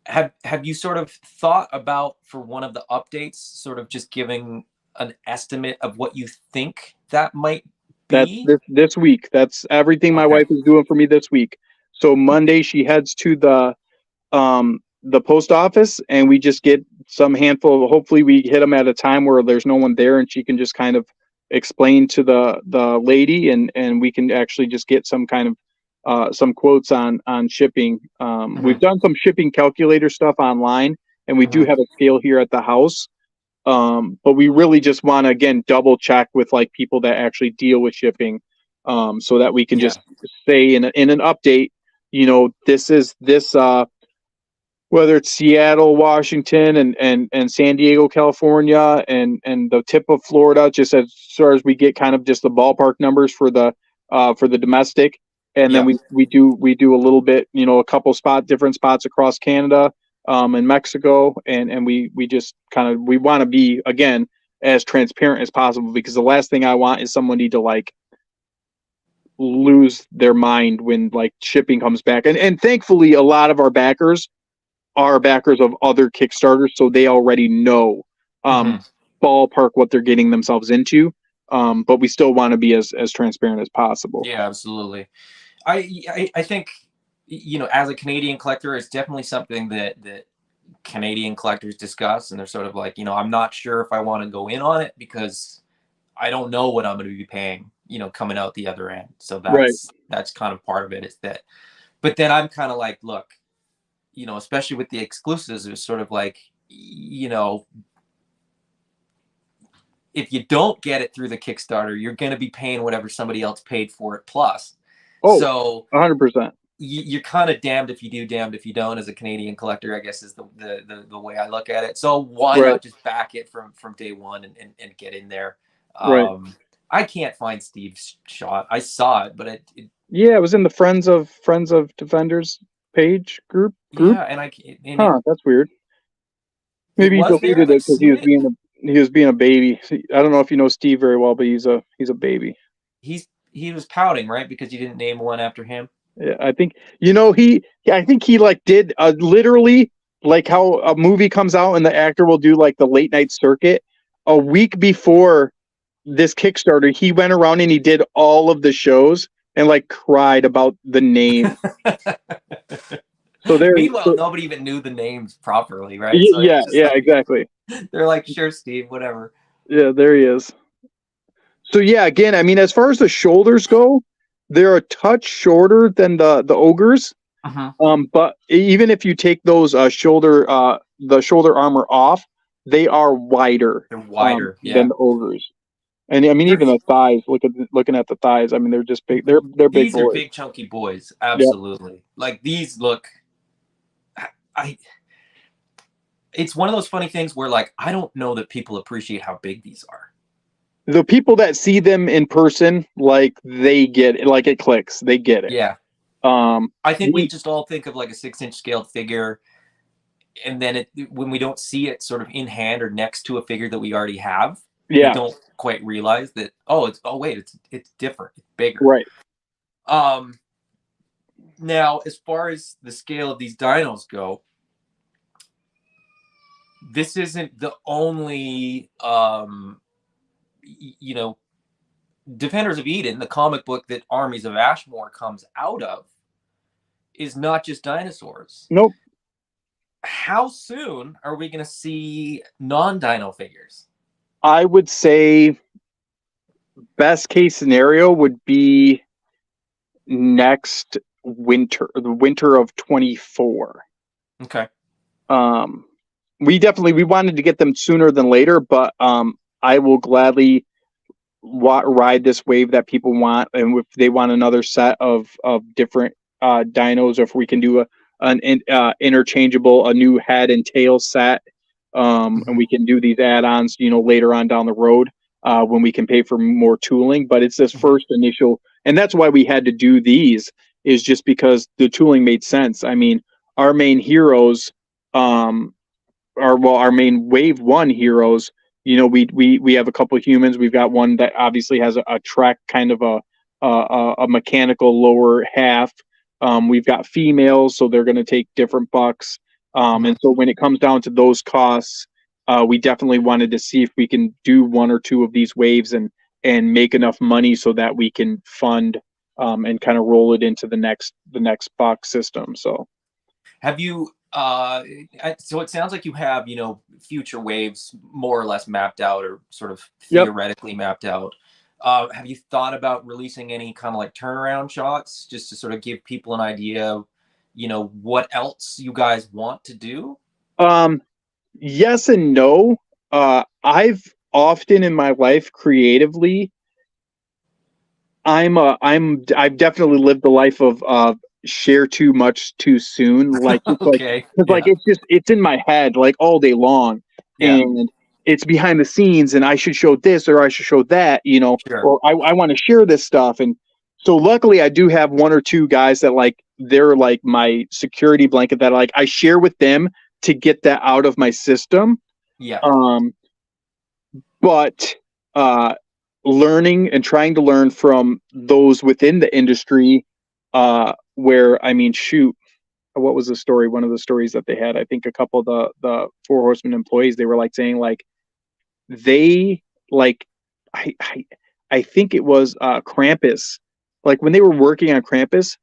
have you sort of thought about, for one of the updates, sort of just giving an estimate of what you think that might That's be? this week. That's everything my Okay. wife is doing for me this week. So Monday she heads to the post office, and we just get some handful. Hopefully we hit them at a time where there's no one there, and she can just kind of explain to the lady, and we can actually just get some kind of some quotes on shipping. Hmm. We've done some shipping calculator stuff online, and we do Hmm. have a scale here at the house. But we really just want to, again, double check with like people that actually deal with shipping, so that we can Yeah. just say in an update, this is this whether it's Seattle, Washington, and San Diego, California, and the tip of Florida, just as far as we get kind of just the ballpark numbers for the domestic, and then Yeah. we do a little bit, a couple different spots across Canada, and Mexico, and we just kind of, we want to be, again, as transparent as possible, because the last thing I want is somebody to like lose their mind when like shipping comes back, and thankfully a lot of our backers are backers of other Kickstarters, so they already know, Hmm. ballpark what they're getting themselves into. But we still want to be as transparent as possible. Yeah, absolutely. I think, as a Canadian collector, it's definitely something that Canadian collectors discuss, and they're sort of like, I'm not sure if I want to go in on it because I don't know what I'm going to be paying, coming out the other end. So Right, that's kind of part of it, is that. But then I'm kind of like, look, especially with the exclusives, it's sort of like, if you don't get it through the Kickstarter, you're going to be paying whatever somebody else paid for it plus. oh, So 100%. you're kind of damned if you do, damned if you don't. As a Canadian collector, I guess is the way I look at it. So why Right, not just back it from day one, and get in there? right. I can't find Steve's shot. I saw it, but Yeah, it was in the Friends of Defenders page group. yeah, and Huh, that's weird. it Maybe he was there, and deleted I've it because seen it. he was being a baby. I don't know if you know Steve very well, but he's a baby. He was pouting, right, because you didn't name one after him. Yeah, I think, I think he like did literally, like how a movie comes out and the actor will do like the late night circuit. A week before this Kickstarter, he went around and he did all of the shows and like cried about the name. So there, Meanwhile, so, nobody even knew the names properly, right? So it's yeah, just yeah, like exactly. they're like, sure, Steve, whatever. Yeah, there he is. So yeah, again, I mean, as far as the shoulders go, they're a touch shorter than the ogres. Uh-huh. But even if you take those the shoulder armor off, they are wider They're wider, than yeah. the ogres. And I mean, They're even the thighs. Looking at the thighs. I mean, they're just big. They're big these are boys. big chunky boys, Yeah. absolutely. Like these look, I it's one of those funny things where, like, I don't know that people appreciate how big these are. The people that see them in person, like they get it. Like it clicks. They get it. Yeah. Um. I think we We. just all think of like a 6-inch scaled figure, and then when we don't see it sort of in hand or next to a figure that we already have, we Yeah. don't quite realize that, oh wait, it's different, it's bigger. Right. Um Now, as far as the scale of these dinos go, this isn't the only you know Defenders of Eden, the comic book that Armies of Ashmore comes out of, is not just dinosaurs. Nope. How soon are we going to see non-dino figures? I would say best case scenario would be next winter, the winter of 24. Okay. Um, we wanted to get them sooner than later, but I will gladly ride this wave that people want, and if they want another set of different dinos, or if we can do an interchangeable, a new head and tail set, and Mm-hmm. we can do these add-ons, later on down the road, when we can pay for more tooling. But it's this Mm-hmm. first initial, and that's why we had to do these, is just because the tooling made sense. I mean, our main heroes, um, our main wave one heroes, we have a couple of humans. We've got one that obviously has a Trek kind of a mechanical lower half. We've got females, so they're going to take different bucks. And Mhm. so when it comes down to those costs, we definitely wanted to see if we can do one or two of these waves and make enough money so that we can fund and kind of roll it into the next box system. So Have you? So it sounds like you have, future waves more or less mapped out, or sort of yep. theoretically mapped out. Have you thought about releasing any kind of like turnaround shots, just to sort of give people an idea, what else you guys want to do? Um, yes and no. I've often in my life creatively, I've definitely lived the life of share too much too soon. Like it's like Okay. because like Yeah. it's in my head like all day long, Yeah. and it's behind the scenes, and I should show this or I should show that, Sure. or I want to share this stuff. And so luckily I do have one or two guys that like they're like my security blanket that like I share with them to get that out of my system. Yeah. Um, but uh, learning and trying to learn from those within the industry, where I mean, shoot, what was the story? One of the stories that they had, I think a couple of the Four Horsemen employees, they were like saying like they like I I, I think it was Krampus, like when they were working on Krampus.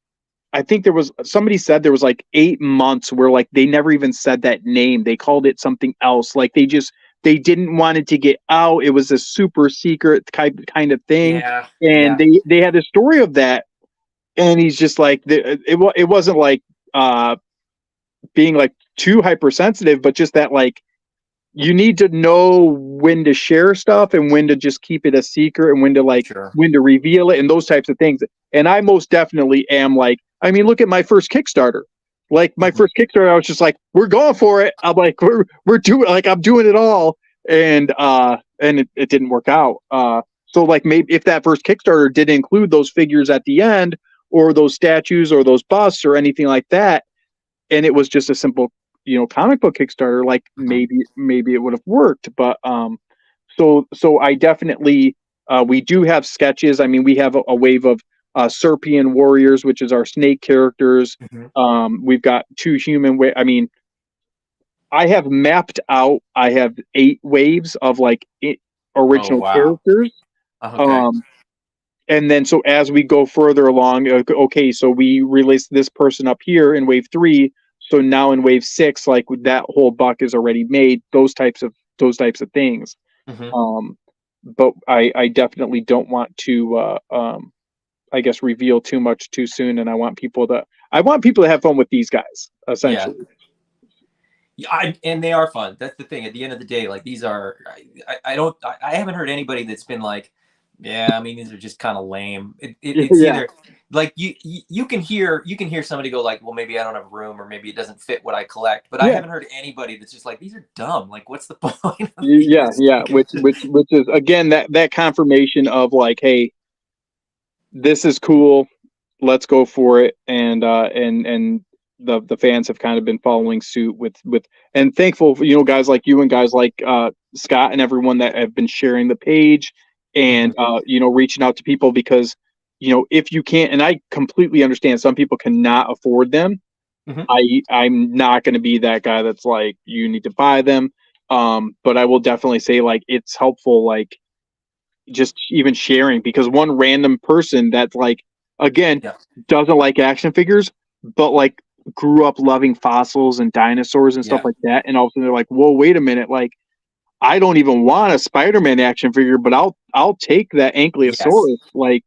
I think there was somebody said there was like 8 months where like they never even said that name. They called it something else. Like they didn't want it to get out. It was a super secret kind of thing. Yeah. And Yeah. they had a story of that. And he's just like it wasn't like uh being like too hypersensitive, but just that like you need to know when to share stuff and when to just keep it a secret and when to like Sure. when to reveal it and those types of things. And I most definitely am like, I mean, look at my first Kickstarter. Like my Mhm. first Kickstarter, I was just like, we're going for it. I'm like, we're doing like I'm doing it all. And it didn't work out. So like maybe if that first Kickstarter did include those figures at the end or those statues or those busts or anything like that, and it was just a simple comic book Kickstarter, like Mhm. maybe it would have worked. But so I definitely we do have sketches. I mean, we have a wave of Serpian warriors, which is our snake characters. Mhm. We've got two I mean, I have mapped out, I have 8 waves of like Oh, original wow. characters. Okay. um and then so as we go further along, okay, so we release this person up here in wave 3. So now in wave 6, like that whole buck is already made. Those types of things. Mhm. Um, but I definitely don't want to I guess reveal too much too soon, and I want people to have fun with these guys Yeah. essentially. Yeah, and they are fun. That's the thing. At the end of the day, like these are, I don't, I haven't heard anybody that's been like, yeah, I mean, these are just kind of lame. It's Yeah, either like you can hear somebody go like, well, maybe I don't have room, or maybe it doesn't fit what I collect. But I yeah, haven't heard anybody that's just like, these are dumb. Like, what's the point of yeah, these? yeah. Which is again that confirmation of like, hey, this is cool, let's go for it. And the fans have kind of been following suit with and thankful for guys like you and guys like Scott and everyone that have been sharing the page and Mhm. reaching out to people because if you can't, and I completely understand some people cannot afford them. Mhm. I'm not going to be that guy that's like you need to buy them. But I will definitely say like it's helpful, like just even sharing, because one random person that's like again Yeah. doesn't like action figures but like grew up loving fossils and dinosaurs and stuff Yeah. like that, and all of a sudden they're like, whoa, wait a minute, like I don't even want a Spider-Man action figure, but I'll take that Yes. Ankylosaurus. Like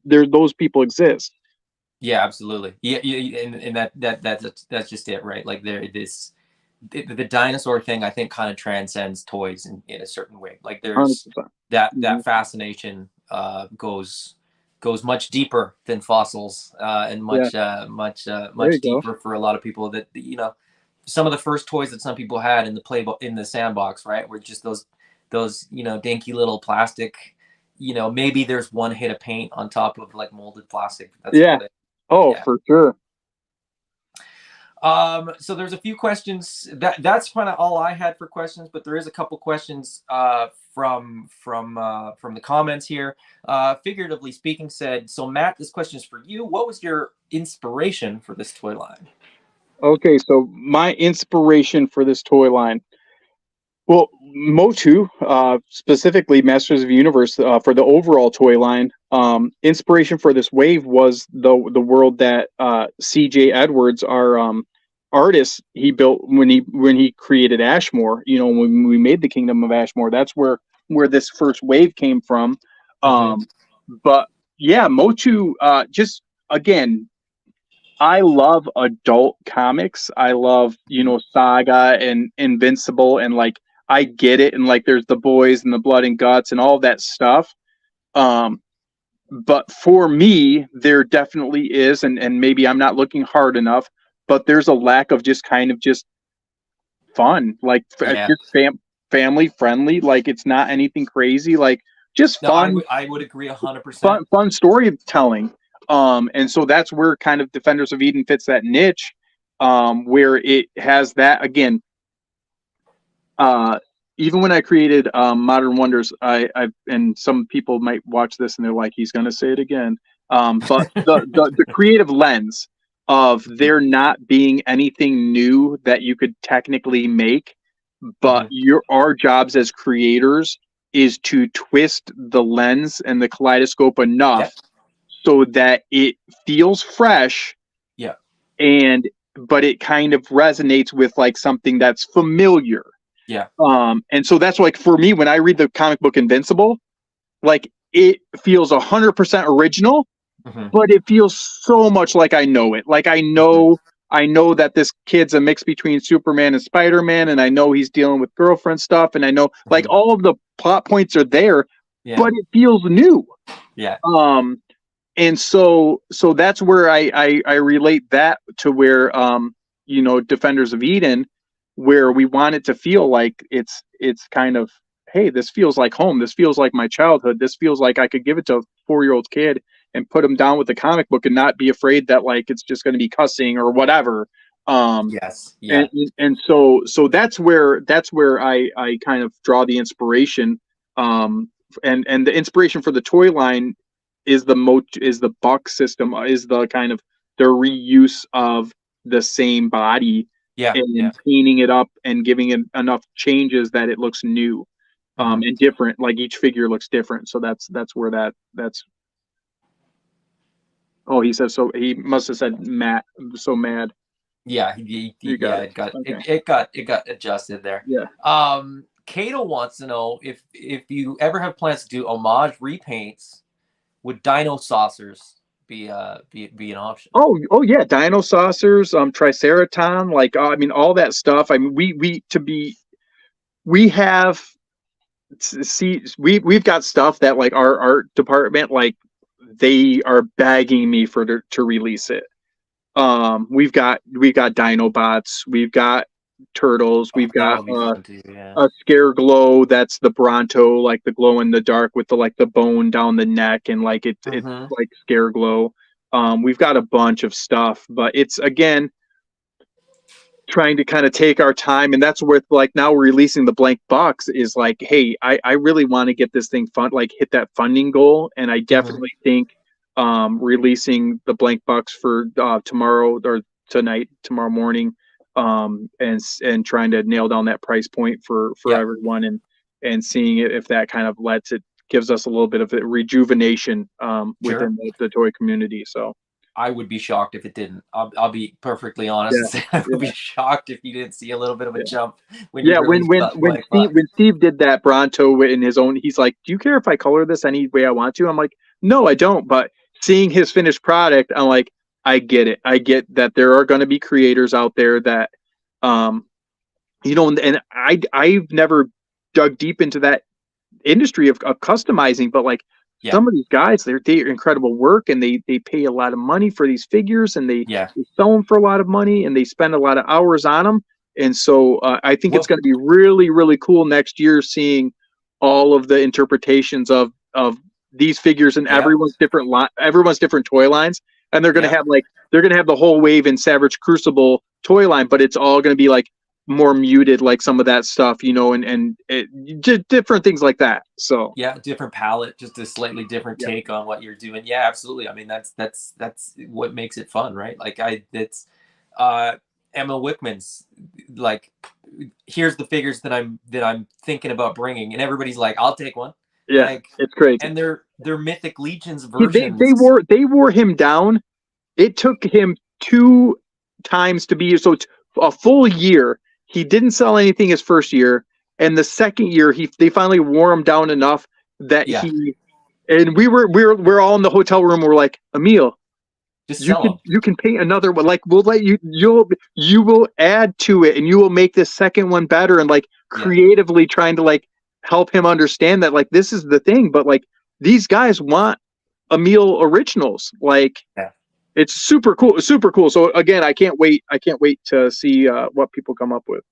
those people exist. Yeah. Absolutely. Yeah. Yeah, and that's just it, right? Like the dinosaur thing, I think, kind of transcends toys in a certain way. Like there's 100%. that Mhm. fascination goes much deeper than fossils, and Yeah, there you much go. deeper for a lot of people. That some of the first toys that some people had in the play in the sandbox, right, were just those dinky little plastic. Maybe there's one hit of paint on top of like molded plastic. That's Yeah. about it. Oh, Yeah. for sure. So there's a few questions that's kind of all I had for questions, but there is a couple questions from the comments here. Figuratively speaking, said, so Matt, this question is for you. What was your inspiration for this toy line? Okay, so my inspiration for this toy line. Well, Motu, specifically Masters of the Universe, for the overall toy line. Inspiration for this wave was the world that C.J. Edwards, our artist, he built when he created Ashmore. You know, when we made the Kingdom of Ashmore, that's where this first wave came from. Hmm. Um, but yeah, Motu, just again, I love adult comics. I love, Saga and Invincible, and like I get it, and like there's the boys and the blood and guts and all that stuff. Um but for me there definitely is, and maybe I'm not looking hard enough, but there's a lack of just kind of just fun, like Yeah. just family friendly, like it's not anything crazy, like just No, I fun, would agree 100%. fun storytelling. And so that's where kind of Defenders of Eden fits that niche, where it has that again. Uh, Even when I created Modern Wonders, I and some people might watch this and they're like, he's going to say it again. But the creative lens of there not being anything new that you could technically make, but Hmm. our jobs as creators is to twist the lens and the kaleidoscope Yeah. enough so that it feels fresh, Yeah. and but it kind of resonates with like something that's familiar. Yeah. And so that's like for me when I read the comic book Invincible, like it feels 100% original, Hmm. but it feels so much like I know it. Like Hmm. I know that this kid's a mix between Superman and Spider-Man, and I know he's dealing with girlfriend stuff, and I know like Hmm. all of the plot points are there, Yeah. but it feels new. Yeah. Um, and so that's where I relate that to where Defenders of Eden, where we want it to feel like it's kind of, hey, this feels like home, this feels like my childhood, this feels like I could give it to a 4-year-old kid and put him down with the comic book and not be afraid that like it's just going to be cussing or whatever. um Yes. and Yeah. and so that's where I kind of draw the inspiration. And the inspiration for the toy line is the buck system, is the kind of the reuse of the same body Yeah. Yeah. and cleaning it up and giving it enough changes that it looks new, Hmm. and different, like each figure looks different. So that's where that's oh, he says, so he must have said Matt, so mad. Yeah. You got Yeah. it. Okay. It got adjusted there. Yeah. Cato wants to know if you ever have plans to do homage repaints, would dino saucers be an option? Oh yeah, dino saucers, Triceraton, like I mean, all that stuff. I mean, we have see we've got stuff that like our art department, like they are begging me for to release it. We've got Dinobots, we've got turtles, Oh, we've that got would be fun too. Yeah. a scare glow, that's the Bronto, like the glow in the dark with the like the bone down the neck, and like it's Hmm. like scare glow. We've got a bunch of stuff, but it's again trying to kind of take our time, and that's where like now we're releasing the blank box is like, hey, I really want to get this thing fun, like hit that funding goal, and I Hmm. definitely think releasing the blank box for tomorrow or tomorrow morning, and trying to nail down that price point for Yeah. everyone, and seeing if that kind of lets it gives us a little bit of a rejuvenation Sure. within the toy community. So I would be shocked if it didn't. I'll be perfectly honest yeah, and say I would be yeah. shocked if you didn't see a little bit of a Yeah. jump when you Yeah, when released when that when blank Steve box. when Steve did that Bronto in his own, he's like, "Do you care if I color this any way I want to?" I'm like, "No, I don't." But seeing his finished product, I'm like, I get it. I get that there are going to be creators out there that, um, and I've never dug deep into that industry of customizing, but like Yeah. some of these guys, they're incredible work, and they pay a lot of money for these figures, and Yeah. they sell them for a lot of money, and they spend a lot of hours on them. And so I think it's Well, going to be really really cool next year seeing all of the interpretations of these figures in yeah. everyone's different toy lines, and Yeah. they're going to have the whole wave in Savage Crucible toy line, but it's all going to be like more muted, like some of that stuff, just different things like that. So Yeah, different palette, just a slightly different yeah, take on what you're doing. Yeah, absolutely. I mean, that's what makes it fun, right? Like I it's uh Emma Wickman's like, here's the figures that I'm thinking about bringing, and everybody's like, I'll take one. Yeah, Like, it's crazy. and they're Mythic Legions They versions. wore him down. It took him 2 times to be so a full year. He didn't sell anything his first year, and the second year they finally wore him down enough that Yeah, he and we're all in the hotel room. We're like, Emil, just sell them. you can paint another one. Like we'll let you will add to it, and you will make this second one better, and like Yeah, creatively trying to like help him understand that like this is the thing, but like these guys want Emil originals. Like yeah. it's super cool, super cool. So again, I can't wait to see what people come up with.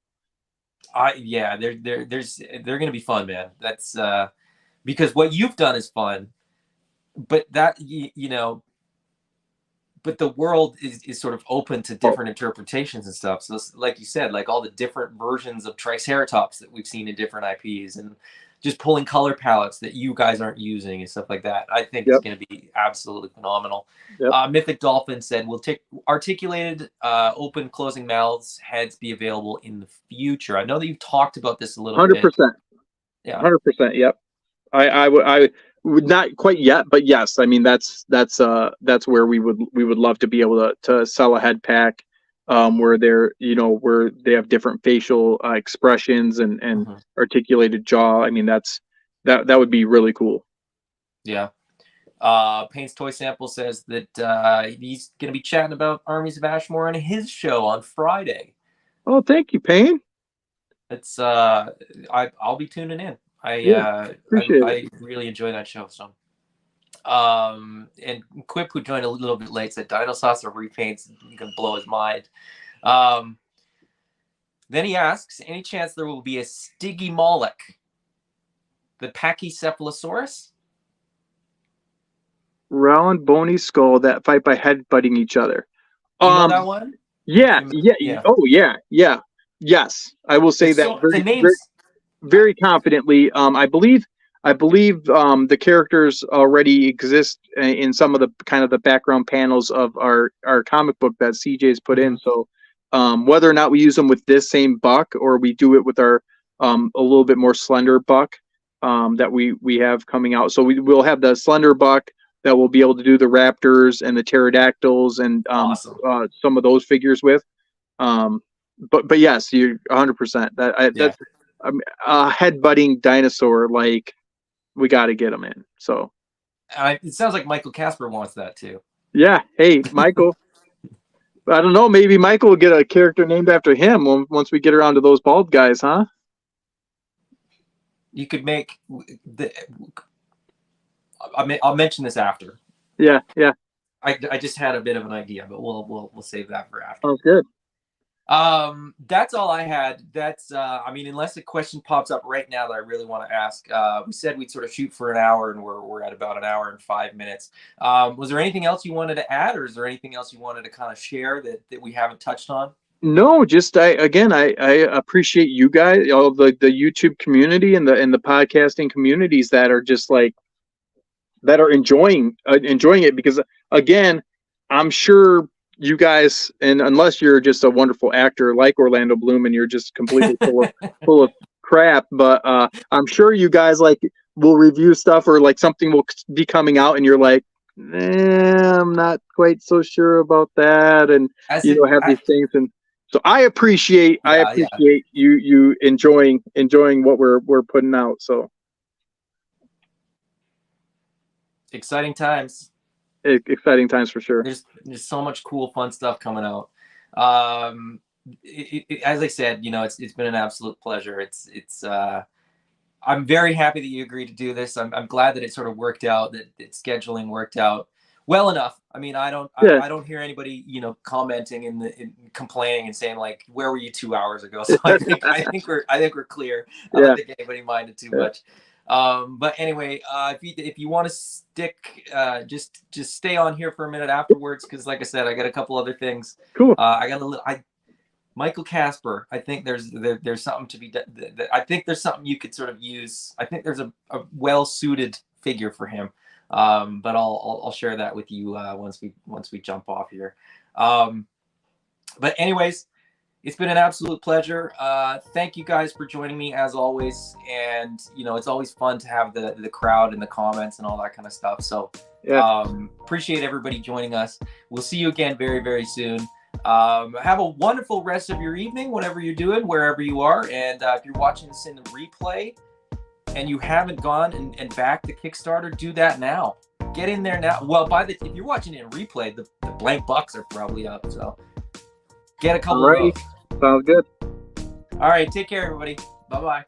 Yeah, they're gonna be fun, man. That's because what you've done is fun, but that you know, but the world is sort of open to Oh, different interpretations and stuff. So like you said, like all the different versions of Triceratops that we've seen in different IPs, and just pulling color palettes that you guys aren't using and stuff like that, I think is yep, going to be absolutely phenomenal. yep, Mythic Dolphin said, "Will take articulated, open, closing mouths heads be available in the future?" I know that you've talked about this a little hundred bit. percent, Yeah. 100%. Yep. I would not quite yet, but yes. I mean that's where we would love to be able to sell a head pack, where they're where they have different facial expressions and Mhm. articulated jaw. I mean that would be really cool. Yeah. Payne's Toy Sample says that he's going to be chatting about Armies of Ashmore on his show on Friday. Oh, thank you, Payne. It's I'll be tuning in. Yeah, appreciate it. I really enjoy that show. So and Quip, who joined a little bit late, said Dinosaur repaints gonna blow his mind. Um, then he asks, any chance there will be a Stiggy Moloch, the Pachycephalosaurus? Round bony skull that fight by headbutting each other. Do you know Um, that one? yeah, yeah, Yeah. oh yeah, yeah, yes. I will say It's that so the very, very, names. very confidently. I believe the characters already exist in some of the kind of the background panels of our comic book that CJ's put in. Mhm. So whether or not we use them with this same buck or we do it with our a little bit more slender buck that we have coming out. So we will have the slender buck that will be able to do the raptors and the pterodactyls and Awesome. some of those figures with. Um, but yes, you're 100%. Yeah. That's a headbutting dinosaur. Like we got to get them in. So It sounds like Michael Casper wants that too. yeah, hey Michael. I don't know. Maybe Michael will get a character named after him once we get around to those bald guys, huh? You could make the. I'll mention this after. Yeah, yeah. I just had a bit of an idea, but we'll save that for after. Sounds good. That's all I had. That's I mean, unless a question pops up right now that I really want to ask. We said we'd sort of shoot for an hour, and we're at about an hour and 5 minutes. Was there anything else you wanted to add, or is there anything else you wanted to kind of share that we haven't touched on? No, just I appreciate you guys, all the YouTube community and the podcasting communities that are just like that are enjoying it because again, I'm sure you guys, and unless you're just a wonderful actor like Orlando Bloom and you're just completely full of crap, but I'm sure you guys like will review stuff or like something will be coming out and you're like, I'm not quite so sure about that, and As it, have these things. And so I yeah, yeah, appreciate you enjoying what we're putting out. So exciting times. exciting times for sure. There's so much cool, fun stuff coming out. As I said, it's been an absolute pleasure. I'm very happy that you agreed to do this. I'm glad that it sort of worked out, that scheduling worked out well enough. I mean, Yeah. I don't hear anybody, commenting and complaining and saying like, where were you 2 hours ago? So I think we're clear. I Yeah. don't think anybody minded too Yeah. much. But anyway, if you want to stick, just stay on here for a minute afterwards, because like I said, I got a couple other things. Cool. I got a little. Michael Casper, I think there's something to be done. I think there's something you could sort of use. I think there's a well suited figure for him. But I'll share that with you once we jump off here. But anyways, It's been an absolute pleasure. Thank you guys for joining me as always. And, you know, it's always fun to have the crowd and the comments and all that kind of stuff. So appreciate everybody joining us. We'll see you again very, very soon. Have a wonderful rest of your evening, whatever you're doing, wherever you are. And if you're watching this in the replay and you haven't gone and backed the Kickstarter, do that now. Get in there now. Well, if you're watching it in replay, the blank bucks are probably up. So get a couple of those. Sounds good. All right. Take care, everybody. Bye-bye.